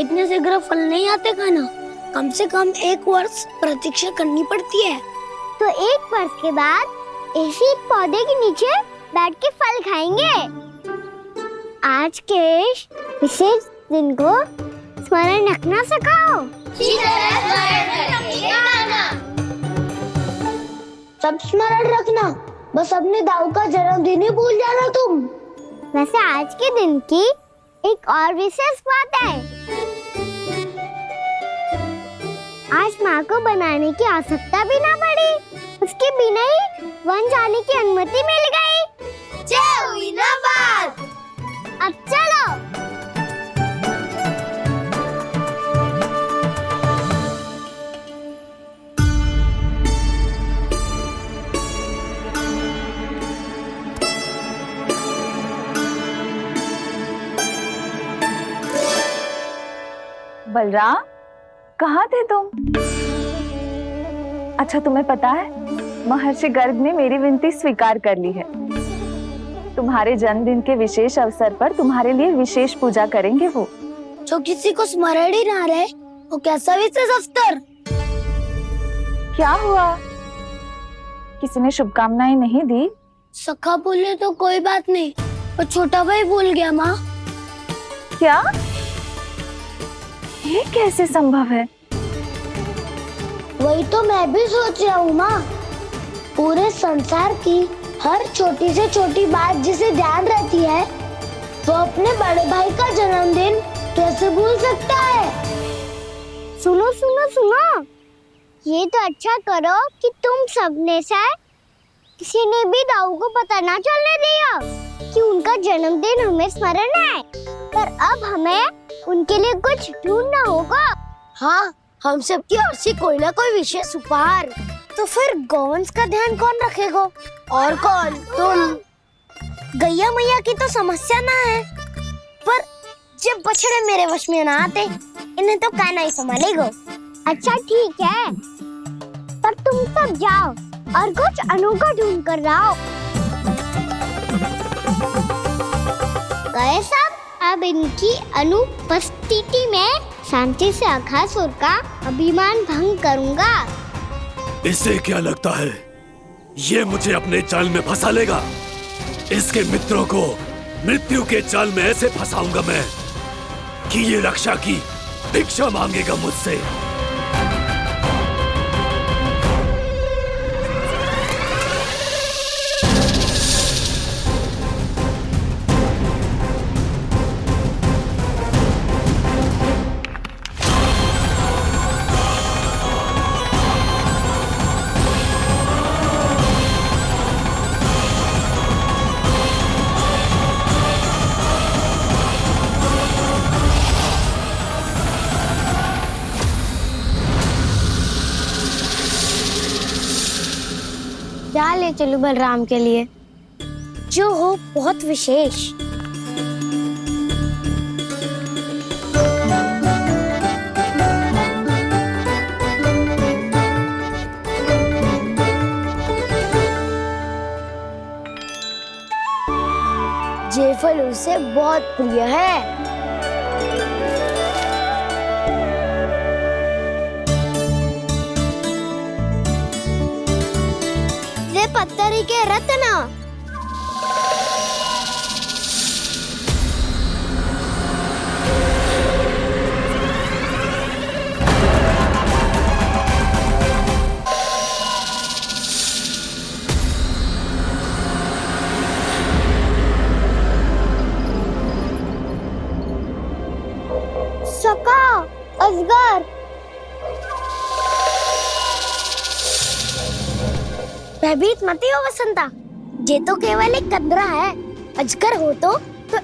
इतने शीघ्र फल नहीं आते खाना, कम से कम 1 वर्ष प्रतीक्षा करनी पड़ती है। तो 1 वर्ष के बाद इसी पौधे के नीचे बैठ के फल खाएंगे। आज के विशेष दिन को स्मरण रखना सिखाओ। सब स्मरण रखना, बस अपने दाऊ का जन्मदिन ही भूल जाना तुम। वैसे आज के दिन की एक और विशेष बात है। आज माँ को बनाने की आवश्यकता भी ना पड़ी, उसके बिना ही वन जाने की अनुमति मिल गई। जय हुई ना बात। अब चलो। बलराम, कहाँ थे तुम? अच्छा, तुम्हें पता है महर्षि गर्ग ने मेरी विनती स्वीकार कर ली है। तुम्हारे जन्मदिन के विशेष अवसर पर तुम्हारे लिए विशेष पूजा करेंगे वो। जो किसी को स्मरण ही ना रहे, वो कैसा विशेष अवसर? क्या हुआ? किसी ने शुभकामनाएं नहीं दी? सखा बोले तो कोई बात नहीं, पर छोटा भाई भूल गया माँ। क्या? ये कैसे संभव है? वही तो मैं भी सोच रहा हूँ माँ। पूरे संसार की हर छोटी से छोटी बात जिसे ध्यान रहती है, वो अपने बड़े भाई का जन्मदिन कैसे भूल सकता है? सुनो सुनो सुनो, ये तो अच्छा करो कि तुम सबने से किसी ने भी दाऊ को पता ना चलने दिया कि उनका जन्मदिन हमें स्मरण है। पर अब हमें उनके लिए कुछ ढूंढना होगा। हाँ, हम सबकी ओर से कोई ना कोई विशेष उपहार। तो फिर गौवंश का ध्यान कौन रखेगा? और कौन? तुम। गैया मैया की तो समस्या ना है, पर जब बछड़े मेरे वश में ना आते, इन्हें तो कान्हा ही संभालेगा। अच्छा ठीक है, पर तुम सब जाओ और कुछ अनोखा ढूंढ कर लाओ। गए सब? अब इनकी अनुपस्थिति में शांति से अघासुर का अभिमान भंग करूंगा। इसे क्या लगता है ये मुझे अपने जाल में फंसा लेगा? इसके मित्रों को मृत्यु के जाल में ऐसे फंसाऊंगा मैं कि ये रक्षा की भिक्षा मांगेगा मुझसे। क्या ले चलूं बलराम के लिए जो हो बहुत विशेष? ये फल उसे बहुत प्रिय है। पत्थरी के रत्न। अजगर। भयभीत मत हो वसंता, ये तो केवल एक कंदरा है। अजगर हो तो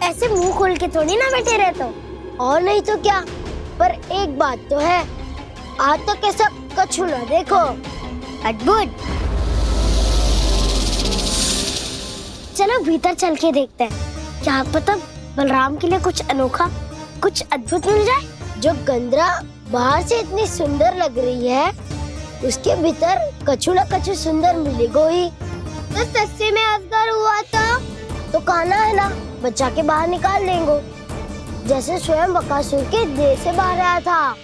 ऐसे मुंह खोल के थोड़ी ना बैठे रहते। और नहीं तो क्या, पर एक बात तो है, आज तक ऐसा कछु ना देखो। अद्भुत। चलो भीतर चल के देखते हैं, क्या पता बलराम के लिए कुछ अनोखा, कुछ अद्भुत मिल जाए। जो गंदरा बाहर से इतनी सुंदर लग रही है, उसके भीतर कछु ना कछु सुंदर मिलेगा ही। तो सस्ते में अजगर हुआ तो कहना है ना, बच्चा के बाहर निकाल देंगे, जैसे स्वयं बकासुर के देह से बाहर आया था।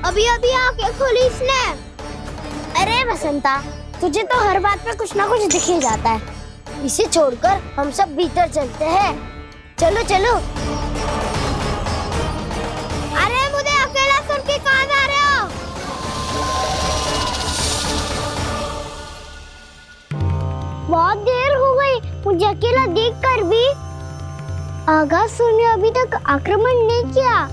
अभी अभी आंखें खोली इसने। अरे बसंता, तुझे तो हर बात पे कुछ ना कुछ दिख ही जाता है। इसे छोड़कर हम सब भीतर चलते हैं। चलो चलो। अरे मुझे अकेला सुन के कहाँ जा रहे हो? बहुत देर हो गई मुझे अकेला देखकर भी। अगासुर ने अभी तक आक्रमण नहीं किया।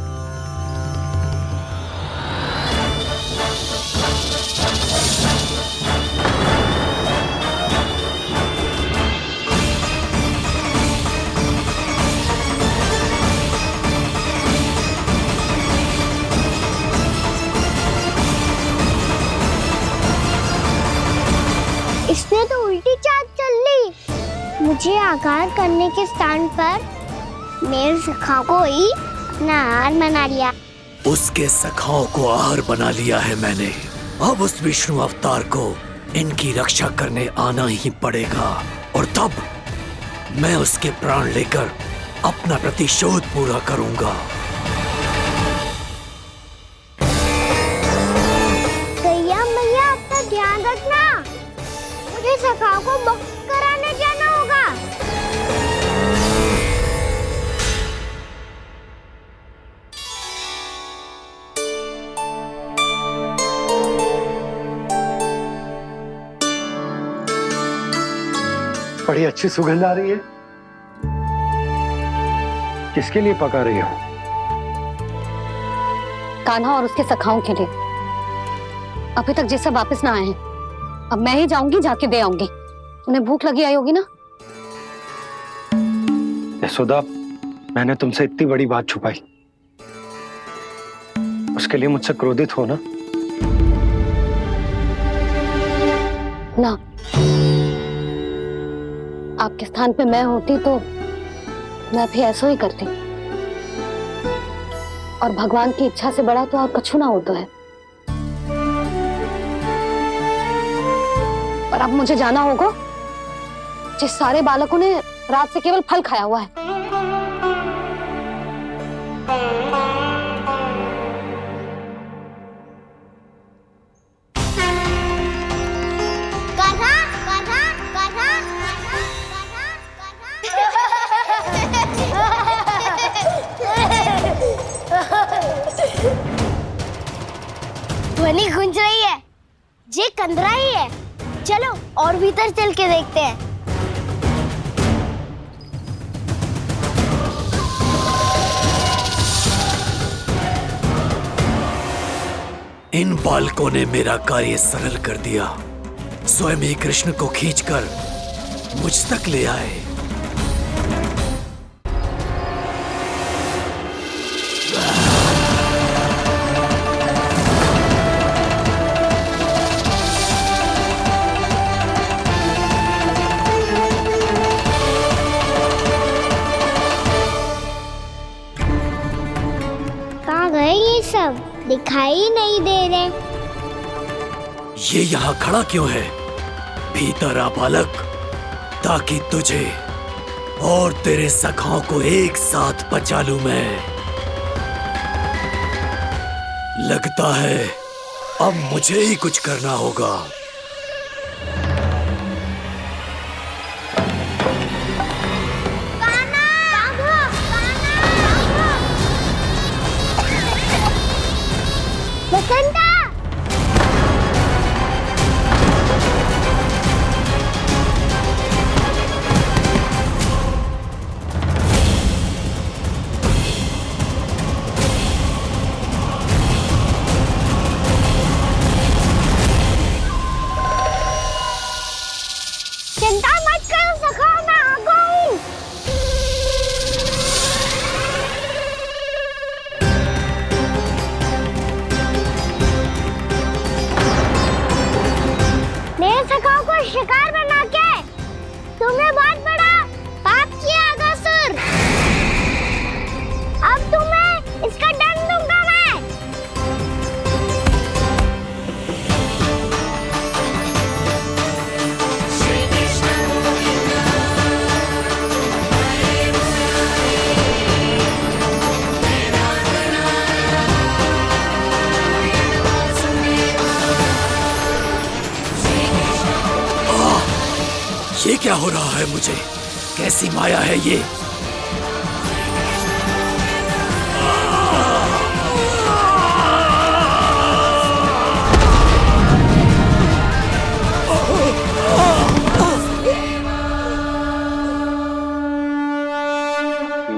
इसने तो उल्टी चाल चल ली। मुझे आघात करने के स्थान पर मेरे सखा को ही अपना आहार बना लिया। उसके सखाओं को आहार बना लिया है मैंने। अब उस विष्णु अवतार को इनकी रक्षा करने आना ही पड़ेगा, और तब मैं उसके प्राण लेकर अपना प्रतिशोध पूरा करूंगा। गैया मैया, अपना ध्यान रखना। मुझे सखा को मुक्त कराने जाना होगा। बड़ी अच्छी सुगंध आ रही है। किसके लिए पका रही हो? कान्हा और उसके सखाओं के लिए। अभी तक जैसे वापस ना आए हैं, अब मैं ही जाऊंगी, जाके दे आऊंगी। उन्हें भूख लगी आई होगी ना। यशोदा, मैंने तुमसे इतनी बड़ी बात छुपाई, उसके लिए मुझसे क्रोधित हो ना? ना, आपके स्थान पे मैं होती तो मैं भी ऐसा ही करती। और भगवान की इच्छा से बड़ा तो और कछु ना होता है। पर अब मुझे जाना होगा। जिस सारे बालकों ने रात से केवल फल खाया हुआ है। ध्वनि गूंज रही है, ये कंदरा ही है। चलो और भीतर चल के देखते हैं। इन बालकों ने मेरा कार्य सरल कर दिया। स्वयं ही कृष्ण को खींचकर मुझ तक ले आए। कहाँ गए ये सब? दिखाई नहीं दे रहे। ये यहाँ खड़ा क्यों है? भीतर आ बालक, ताकि तुझे और तेरे सखाओं को एक साथ बचा लूं मैं। लगता है अब मुझे ही कुछ करना होगा। वसंता! शिकार बना के तुमने बहुत बड़ा पाप किया अगासुर। अब तुम्हें इसका दंड दूंगा मैं। ये क्या हो रहा है मुझे? कैसी माया है ये?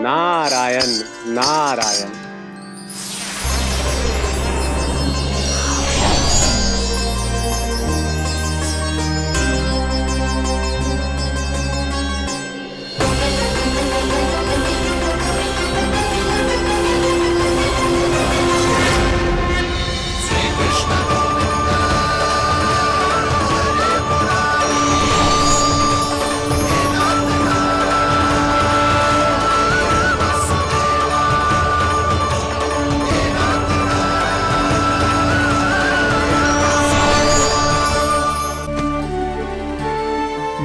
नारायण नारायण।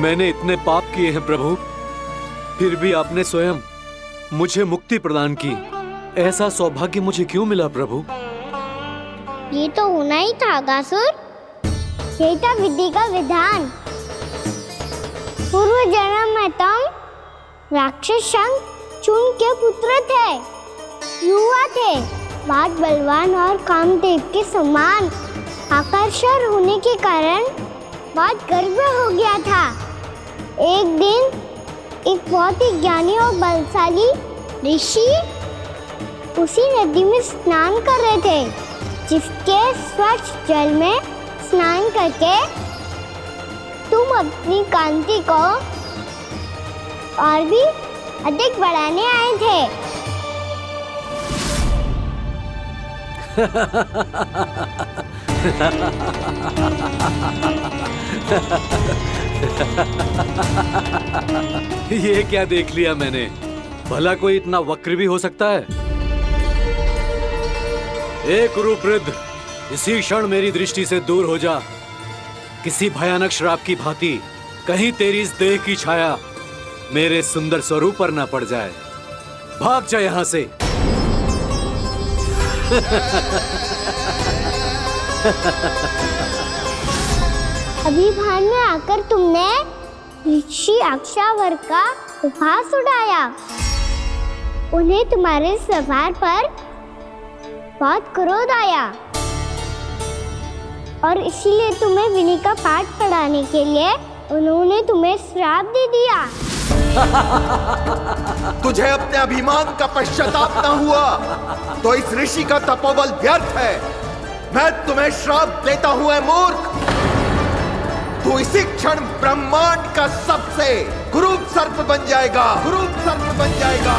मैंने इतने पाप किए हैं प्रभु, फिर भी आपने स्वयं मुझे मुक्ति प्रदान की। ऐसा सौभाग्य मुझे क्यों मिला प्रभु? ये तो होना ही था अगासुर। यही था विधि का विधान। पूर्व जन्म में तुम राक्षस शंखचूड़ के पुत्र थे, युवा थे, बहुत बलवान और कामदेव के समान आकर्षण होने के कारण बहुत गर्व हो गया था। एक दिन एक बहुत ही ज्ञानी और बलशाली ऋषि उसी नदी में स्नान कर रहे थे, जिसके स्वच्छ जल में स्नान करके तुम अपनी कांति को और भी अधिक बढ़ाने आए थे। ये क्या देख लिया मैंने? भला कोई इतना वक्र भी हो सकता है? एक रूपवृद्ध, इसी क्षण मेरी दृष्टि से दूर हो जा। किसी भयानक श्राप की भांति कहीं तेरी इस देह की छाया मेरे सुंदर स्वरूप पर न पड़ जाए। भाग जा यहाँ से। अभी भान में आकर तुमने ऋषि अक्षावर का उपहास उड़ाया। उन्हें तुम्हारे स्वभाव पर बहुत क्रोध आया और इसीलिए तुम्हें विधि का पाठ पढ़ाने के लिए उन्होंने तुम्हें श्राप दे दिया। तुझे अपने अभिमान का पश्चाताप न हुआ तो इस ऋषि का तपोबल व्यर्थ है। मैं तुम्हें श्राप देता हूं, मूर्ख। तू इसी क्षण ब्रह्मांड का सबसे कुरूप सर्प बन जाएगा, कुरूप सर्प बन जाएगा।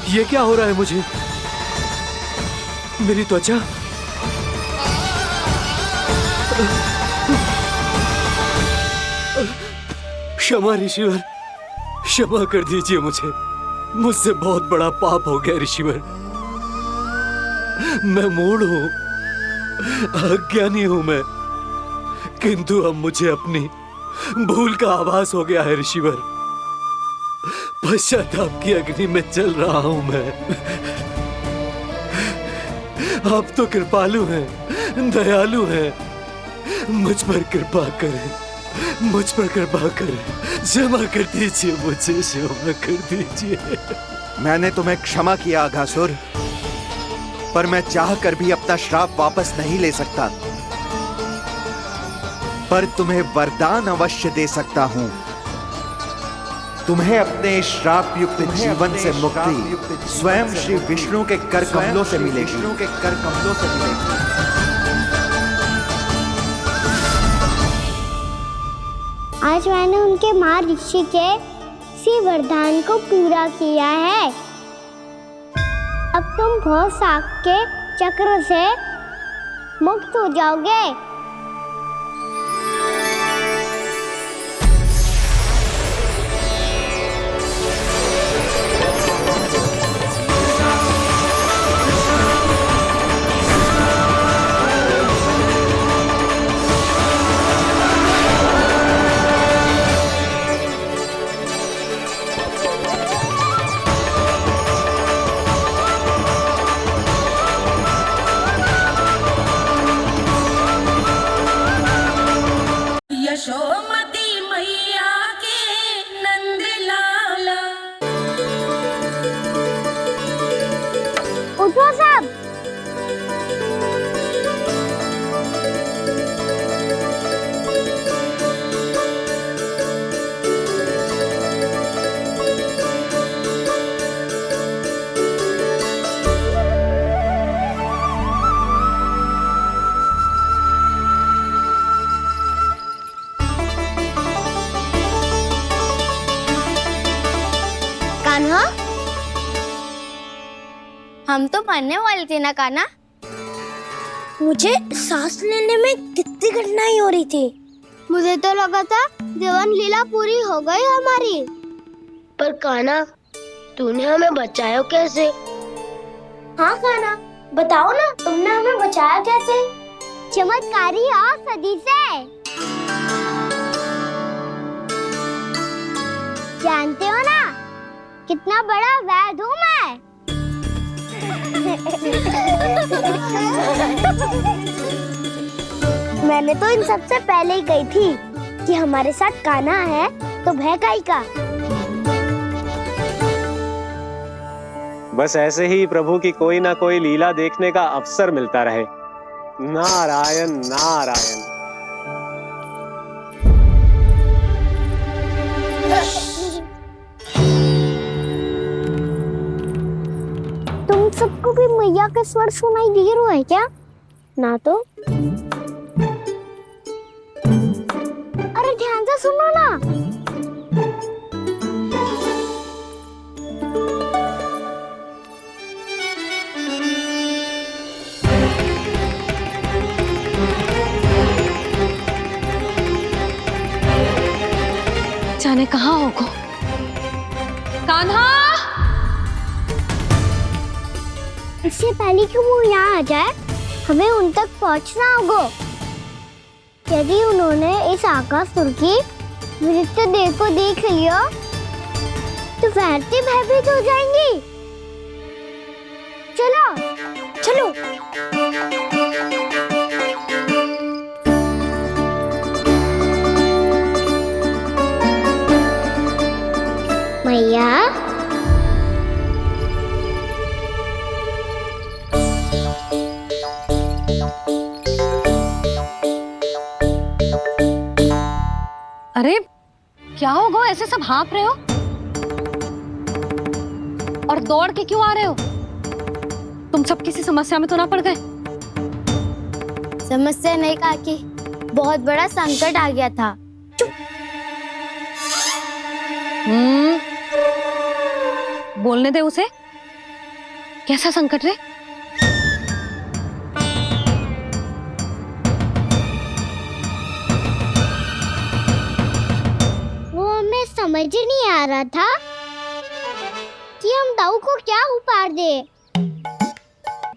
ये क्या हो रहा है मुझे? मेरी त्वचा क्षमा ऋषिवर, क्षमा कर दीजिए मुझे। मुझसे बहुत बड़ा पाप हो गया ऋषिवर। मैं मूढ़ हूं, अज्ञानी हूं मैं, किंतु अब मुझे अपनी भूल का आभास हो गया है ऋषिवर। पश्चाताप की अग्नि में जल रहा हूं मैं। आप तो कृपालु हैं, दयालु हैं। मुझ पर कृपा करें, मुझ पर कृपा करें। क्षमा कर दीजिए मुझे, क्षमा कर दीजिए। मैंने तुम्हें क्षमा किया अघासुर, पर मैं चाहकर भी अपना श्राप वापस नहीं ले सकता। पर तुम्हें वरदान अवश्य दे सकता हूं। तुम्हें अपने श्राप युक्त जीवन से मुक्ति स्वयं श्री विष्णु के कर कमलों से मिलेगी, विष्णु के कर कमलों से मिलेगी। आज मैंने उनके माँ ऋषि के इसी वरदान को पूरा किया है। अब तुम भव साग के चक्र से मुक्त हो जाओगे। यशोमती मैया के नंद लाला। उठो सब। कान्हा, हम तो मरने वाले थे ना कान्हा। मुझे सांस लेने में कितनी कठिनाई हो रही थी। मुझे तो लगा था जीवन लीला पूरी हो गई हमारी। पर कान्हा, तूने हमें बचाया कैसे? हाँ कान्हा, बताओ ना, तुमने हमें बचाया कैसे? चमत्कारी औषधि से। जानते हो ना कितना बड़ा वैद्य हूँ मैं। मैंने तो इन सबसे पहले ही कही थी कि हमारे साथ कान्हा है तो भय काई का। बस ऐसे ही प्रभु की कोई ना कोई लीला देखने का अवसर मिलता रहे। नारायण नारायण। तुम सबको भी मैया का स्वर सुनाई दे रहा है क्या? ना तो। अरे ध्यान से सुनो ना। जाने कहाँ होगो? कान्हा! इससे पहले कि वो यहाँ आ जाए, हमें उन तक पहुँचना होगा। यदि उन्होंने इस आकासुर की नृत्य देह को देख लिया, तो वैरती भयभीत हो जाएंगी। चलो, चलो। मैया, अरे क्या होगा, ऐसे सब हाँफ रहे हो और दौड़ के क्यों आ रहे हो? तुम सब किसी समस्या में तो ना पड़ गए? समस्या नहीं काकी, बहुत बड़ा संकट आ गया था। बोलने दे उसे। कैसा संकट रे? वो हमें समझ ही नहीं आ रहा था कि हम दाऊ को क्या उपहार दे।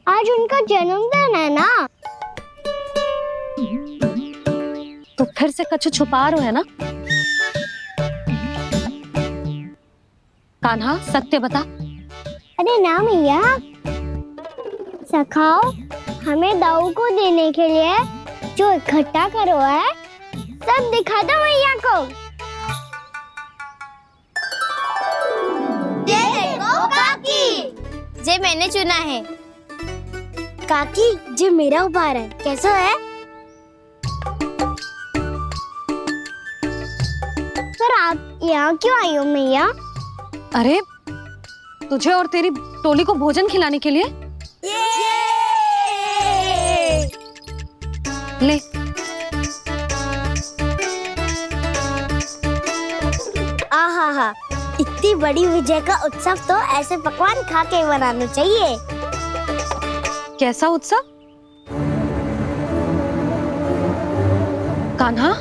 आज उनका जन्मदिन है ना, तो फिर से कछु छुपा रहे हो है ना? कान्हा, सत्य बता। अरे ना मैया, सखाओ हमें दाऊ को देने के लिए जो इकट्ठा करो है, सब दिखा दो मैया को। ये देखो काकी, जे मैंने चुना है। काकी, जे मेरा उपहार है, कैसा है? पर आप यहाँ क्यों आई हो मैया? अरे तुझे और तेरी टोली को भोजन खिलाने के लिए। ले, हा, इतनी बड़ी विजय का उत्सव तो ऐसे पकवान खा के मनाना चाहिए। कैसा उत्सव? कान्हा,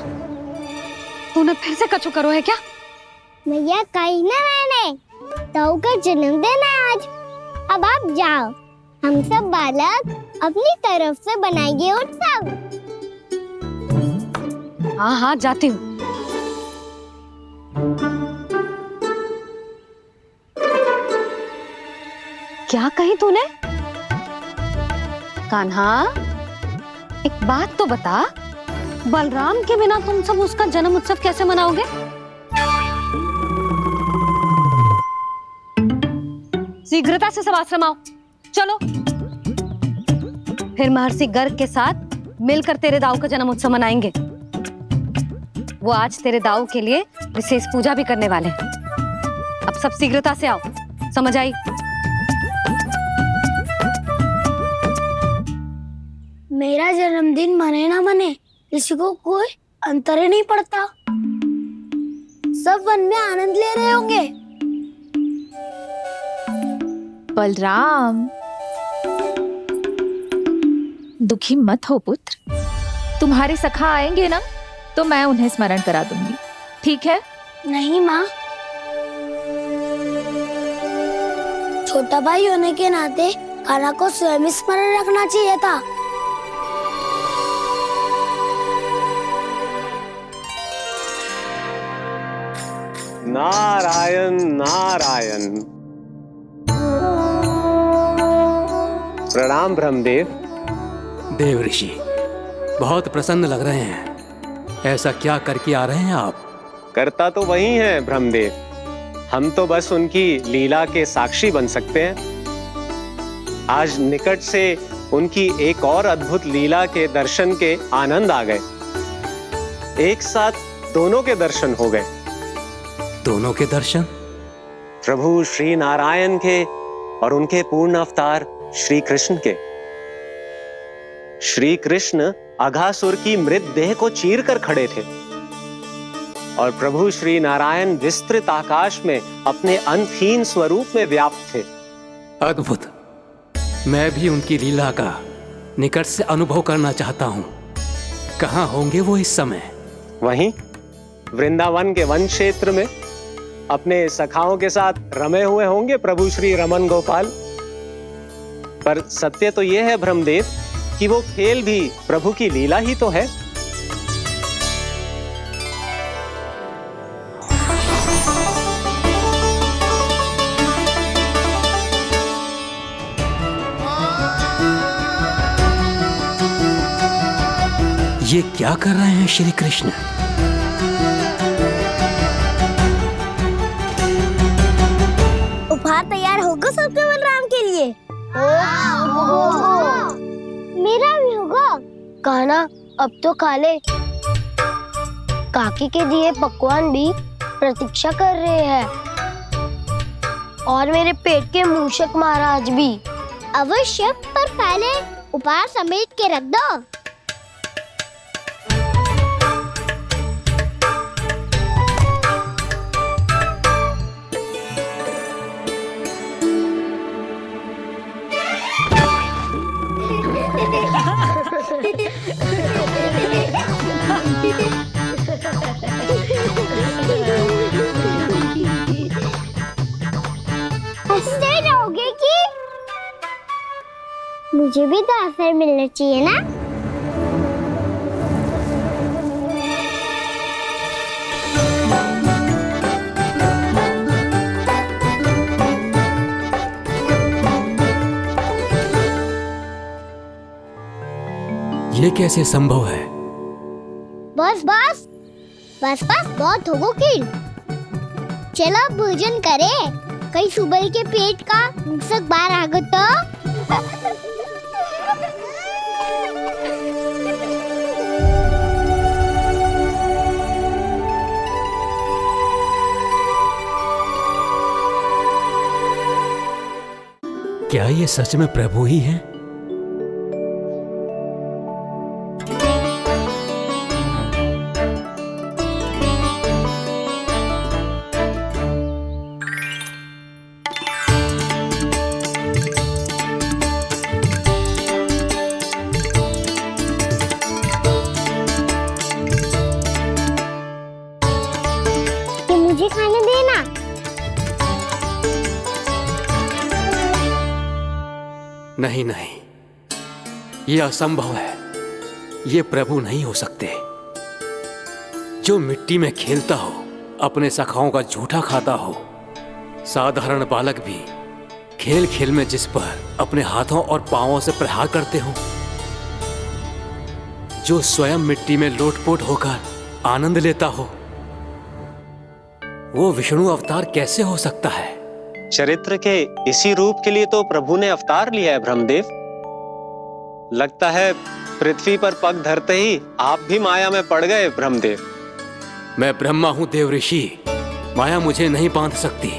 तूने फिर से कछु करो है क्या? भैया कही ना मैंने, ताऊ का जन्मदिन है आज। अब आप जाओ, हम सब बालक अपनी तरफ से बनाएंगे उत्सव। हाँ हाँ, जाती हूँ। क्या कही तूने? कान्हा, एक बात तो बता, बलराम के बिना तुम सब उसका जन्म उत्सव कैसे मनाओगे? शीघ्रता से सब आश्रम आओ, चलो। फिर महर्षि गर्ग के साथ मिलकर तेरे दाऊ का जन्म उत्सव मनाएंगे। वो आज तेरे दाऊ के लिए विशेष पूजा भी करने वाले हैं। अब सब शीघ्रता से आओ, समझ आई? मेरा जन्मदिन मने ना मने, किसी को कोई अंतर ही नहीं पड़ता। सब वन में आनंद ले रहे होंगे। बलराम, दुखी मत हो पुत्र। तुम्हारे सखा आएंगे ना, तो मैं उन्हें स्मरण करा दूंगी, ठीक है? नहीं माँ, छोटा भाई होने के नाते कान्हा को स्वयं स्मरण रखना चाहिए था। नारायण नारायण। प्रणाम ब्रह्मदेव। देव ऋषि, बहुत प्रसन्न लग रहे हैं। ऐसा क्या करके आ रहे हैं आप? करता तो वही है ब्रह्मदेव, हम तो बस उनकी लीला के साक्षी बन सकते हैं। आज निकट से उनकी एक और अद्भुत लीला के दर्शन के आनंद आ गए। एक साथ दोनों के दर्शन हो गए। दोनों के दर्शन? प्रभु श्री नारायण के और उनके पूर्ण अवतार श्री कृष्ण के। श्री कृष्ण अघासुर की मृत देह को चीर कर खड़े थे और प्रभु श्री नारायण विस्तृत आकाश में अपने अंतहीन स्वरूप में व्याप्त थे। अद्भुत। मैं भी उनकी लीला का निकट से अनुभव करना चाहता हूँ। कहाँ होंगे वो इस समय? वहीं वृंदावन के वन क्षेत्र में अपने सखाओं के साथ रमे हुए होंगे प्रभु श्री रमन गोपाल। पर सत्य तो यह है ब्रह्मदेव कि वो खेल भी प्रभु की लीला ही तो है। ये क्या कर रहे हैं श्री कृष्ण? उपहार तैयार होगा सबके बलराम के लिए? मेरा भी होगा। कान्हा, अब तो खा ले। काकी के दिए पकवान भी प्रतीक्षा कर रहे हैं और मेरे पेट के मूषक महाराज भी। अवश्य, पर पहले उपहार समेट के रख दो। हंसते रहोगे कि? मुझे भी तो अवसर मिलना चाहिए ना। ये कैसे संभव है? बस बस बस बस, बहुत हो गई। चलो भोजन करें, कहीं सुबह के पेट का मूषक बाहर आ गया तो। क्या ये सच में प्रभु ही हैं? मुझे खाने देना। नहीं नहीं, ये असंभव है। ये प्रभु नहीं हो सकते। जो मिट्टी में खेलता हो, अपने सखाओं का झूठा खाता हो, साधारण बालक भी खेल खेल में जिस पर अपने हाथों और पांवों से प्रहार करते हो, जो स्वयं मिट्टी में लोटपोट होकर आनंद लेता हो, वो विष्णु अवतार कैसे हो सकता है? चरित्र के इसी रूप के लिए तो प्रभु ने अवतार लिया है ब्रह्मदेव। लगता है पृथ्वी पर पग धरते ही आप भी माया में पड़ गए ब्रह्मदेव। मैं ब्रह्मा हूं देव ऋषि, माया मुझे नहीं बांध सकती।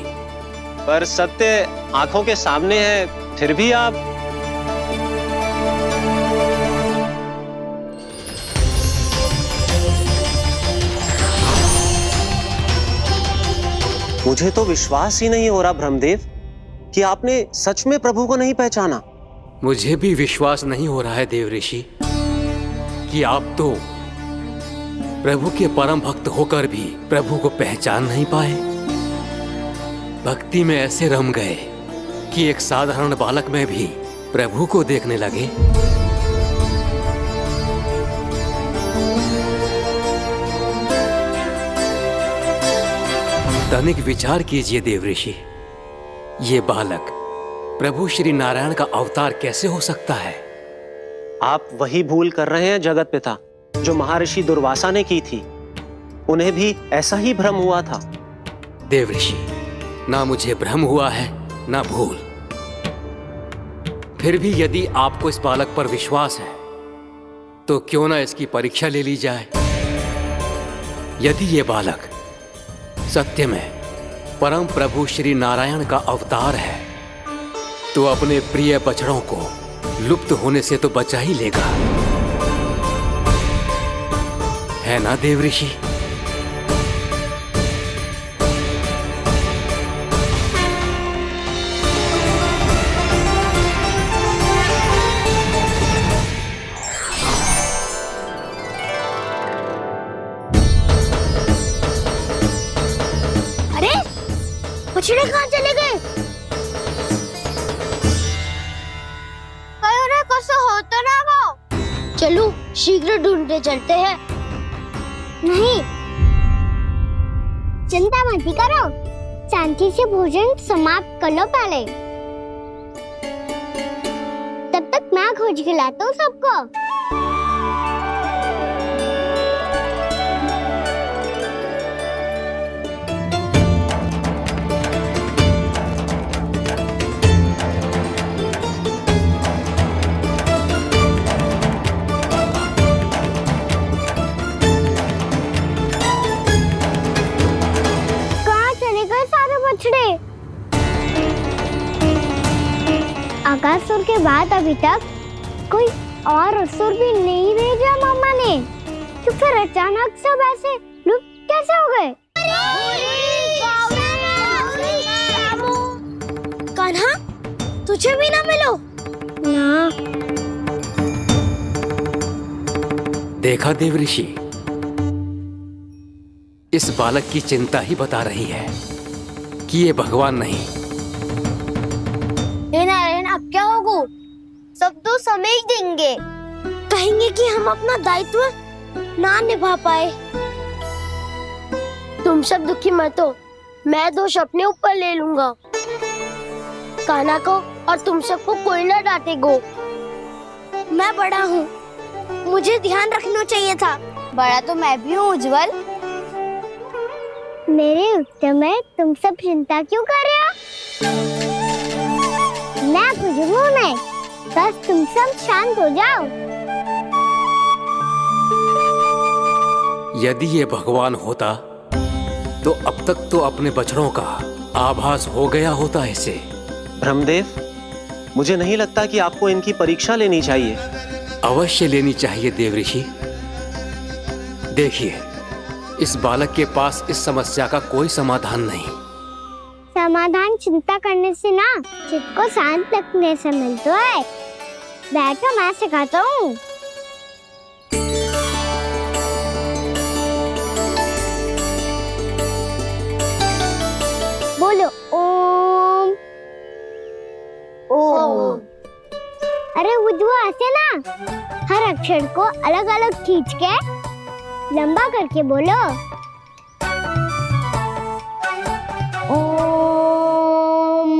पर सत्य आंखों के सामने है, फिर भी आप। मुझे तो विश्वास ही नहीं हो रहा ब्रह्मदेव कि आपने सच में प्रभु को नहीं पहचाना। मुझे भी विश्वास नहीं हो रहा है देव ऋषि कि आप तो प्रभु के परम भक्त होकर भी प्रभु को पहचान नहीं पाए। भक्ति में ऐसे रम गए कि एक साधारण बालक में भी प्रभु को देखने लगे। तनिक विचार कीजिए देव ऋषि, ये बालक प्रभु श्री नारायण का अवतार कैसे हो सकता है? आप वही भूल कर रहे हैं जगत पिता, जो महर्षि दुर्वासा ने की थी। उन्हें भी ऐसा ही भ्रम हुआ था। देव ऋषि, ना मुझे भ्रम हुआ है ना भूल। फिर भी यदि आपको इस बालक पर विश्वास है तो क्यों ना इसकी परीक्षा ले ली जाए। यदि ये बालक सत्य में परम प्रभु श्री नारायण का अवतार है तो अपने प्रिय बछड़ों को लुप्त होने से तो बचा ही लेगा, है ना देव ऋषि? बछड़े कहाँ चले गए? हो तो ना वो। चलो शीघ्र ढूंढते चलते हैं। नहीं, चिंता मत करो, शांति से भोजन समाप्त कर लो पहले। तब तक मैं खोज के लाता हूँ सबको। आकासुर के बाद अभी तक कोई और असुर भी नहीं भेजा मम्मा ने, तो फिर अचानक सब ऐसे लुप्त कैसे हो गए? कान्हा, तुझे भी ना मिलो ना। देखा देव ऋषि, इस बालक की चिंता ही बता रही है कि ये भगवान नहीं। नारायण, अब क्या होगा? सब तो समझ देंगे, कहेंगे कि हम अपना दायित्व ना निभा पाए। तुम सब दुखी मत हो, मैं दोष अपने ऊपर ले लूंगा। कान्हा को और तुम सबको कोई ना डांटेगा। मैं बड़ा हूँ, मुझे ध्यान रखना चाहिए था। बड़ा तो मैं भी हूँ उज्जवल। मेरे उत्तर में तुम सब चिंता क्यों कर रहे हो? मैं बुझूंगा नहीं, बस तुम सब शांत हो जाओ। यदि ये भगवान होता तो अब तक तो अपने बछड़ों का आभास हो गया होता इसे। ब्रह्मदेव, मुझे नहीं लगता कि आपको इनकी परीक्षा लेनी चाहिए। अवश्य लेनी चाहिए देव ऋषि। देखिए, इस बालक के पास इस समस्या का कोई समाधान नहीं। समाधान चिंता करने से ना, चित्त को शांत रखने से मिलता है। बैठो, मैं सिखाता हूँ। हर अक्षर को अलग अलग खींच के लंबा करके बोलो। ओम।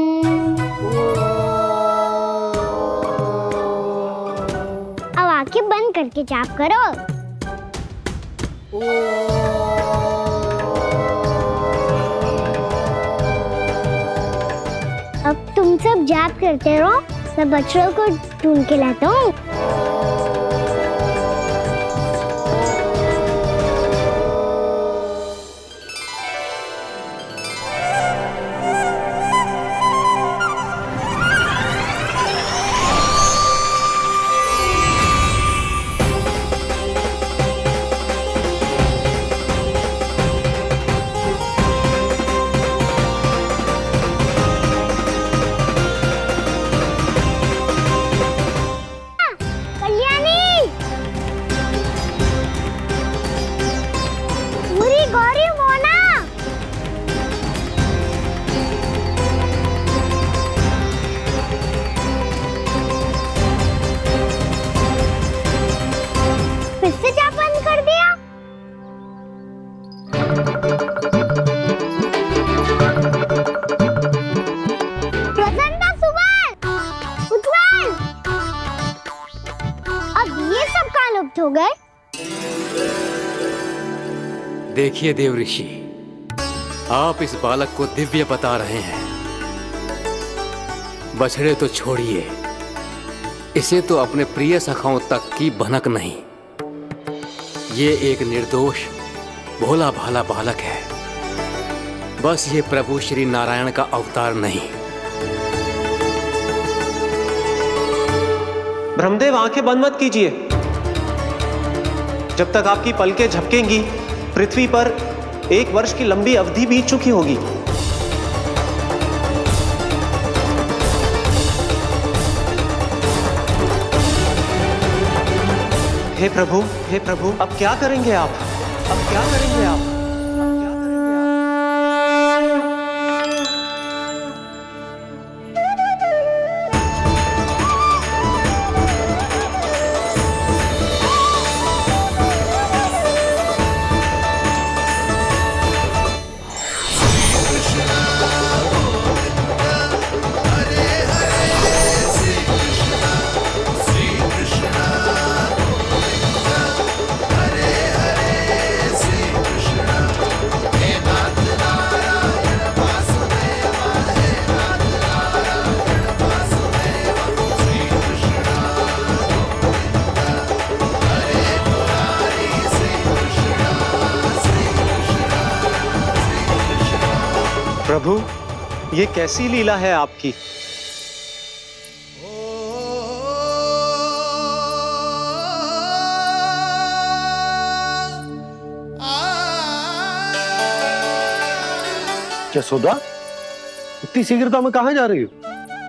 अब आंखें बंद करके जाप करो। अब तुम सब जाप करते रहो, मैं बच्चों को ढूंढ के लाता हूँ। हो गए। देखिए देव ऋषि, आप इस बालक को दिव्य बता रहे हैं। बछड़े तो छोड़िए, इसे तो अपने प्रिय सखाओं तक की भनक नहीं। ये एक निर्दोष भोला भाला बालक है, बस ये प्रभु श्री नारायण का अवतार नहीं। ब्रह्मदेव, आंखें बंद मत कीजिए। जब तक आपकी पलकें झपकेंगी, पृथ्वी पर 1 वर्ष की लंबी अवधि बीत चुकी होगी। हे प्रभु, अब क्या करेंगे आप? अब क्या करेंगे आप? प्रभु, ये कैसी लीला है आपकी? यशोदा, इतनी शीघ्रता में कहाँ जा रही हो?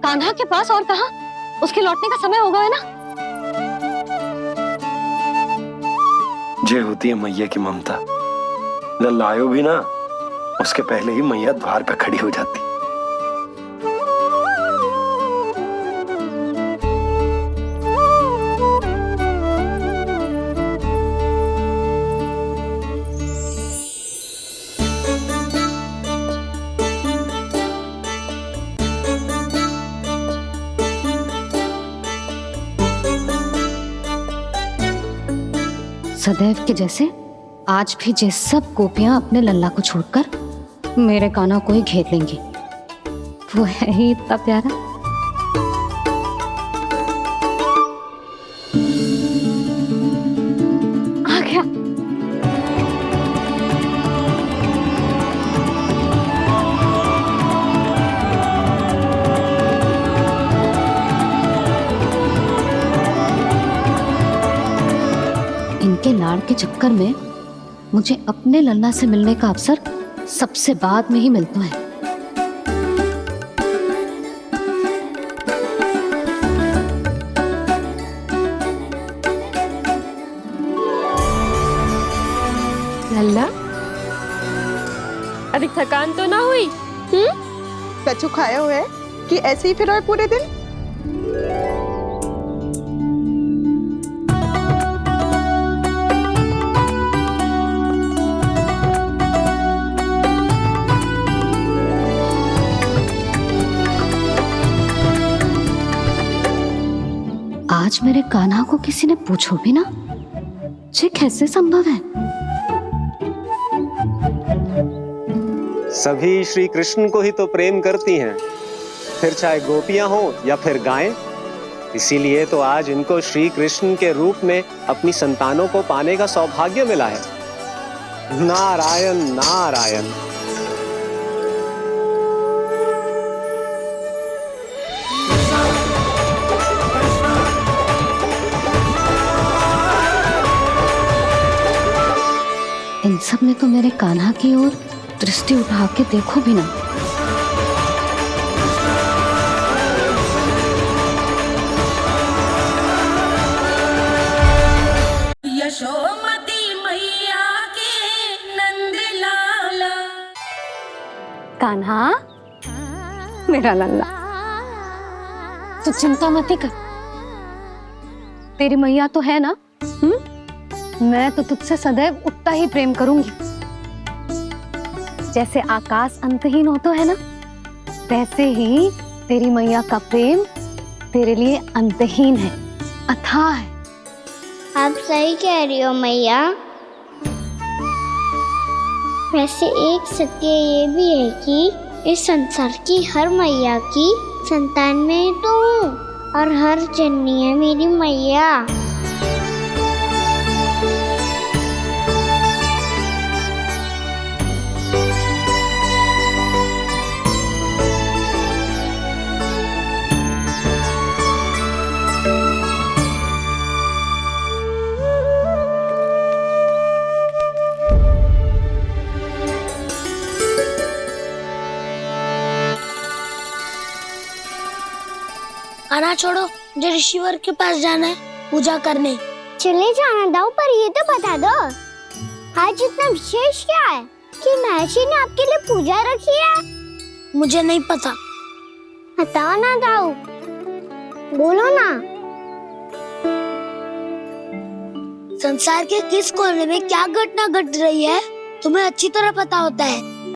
कान्हा के पास, और कहाँ? उसके लौटने का समय हो गया है ना। जे होती है मैया की ममता, जब लायो भी ना, उसके पहले ही मैया द्वार पे खड़ी हो जाती। सदैव के जैसे आज भी जे सब गोपियां अपने लल्ला को छोड़कर मेरे कान्हा को ही घेर लेंगी। वो है ही इतना प्यारा। आ गया। इनके लाड़ के चक्कर में मुझे अपने लल्ला से मिलने का अवसर सबसे बाद में ही मिलता है। लल्ला, अभी थकान तो ना हुई? कछु खाया हुआ है कि ऐसे ही फिर पूरे दिन? आज मेरे कान्हा को किसी ने पूछो भी ना, ये कैसे संभव है? सभी श्री कृष्ण को ही तो प्रेम करती हैं, फिर चाहे गोपियां हो या फिर गायें। इसीलिए तो आज इनको श्री कृष्ण के रूप में अपनी संतानों को पाने का सौभाग्य मिला है। नारायण नारायण। इन सब ने तो मेरे कान्हा की ओर दृष्टि उठा के देखो भी ना। यशोमती मैया के नंद लाला। कान्हा मेरा लल्ला, तू चिंता मत कर, तेरी मैया तो है ना। मैं तो तुझसे सदैव उतना ही प्रेम करूंगी। जैसे आकाश अंतहीन होता है ना, वैसे ही तेरी मैया का प्रेम तेरे लिए अंतहीन है, अथाह है। आप सही कह रही हो मैया। वैसे एक सत्य ये भी है कि इस संसार की हर मैया की संतान में तो हूँ, और हर जननी है मेरी मैया। आना छोड़ो, मुझे ऋषिवर के पास जाना है पूजा करने। चले जाना दाऊ, पर ये तो बता दो आज इतना विशेष क्या है कि महर्षि ने आपके लिए पूजा रखी है? मुझे नहीं पता। बताओ ना दाऊ, बोलो ना। संसार के किस कोने में क्या घटना घट रही है तुम्हें अच्छी तरह पता होता है।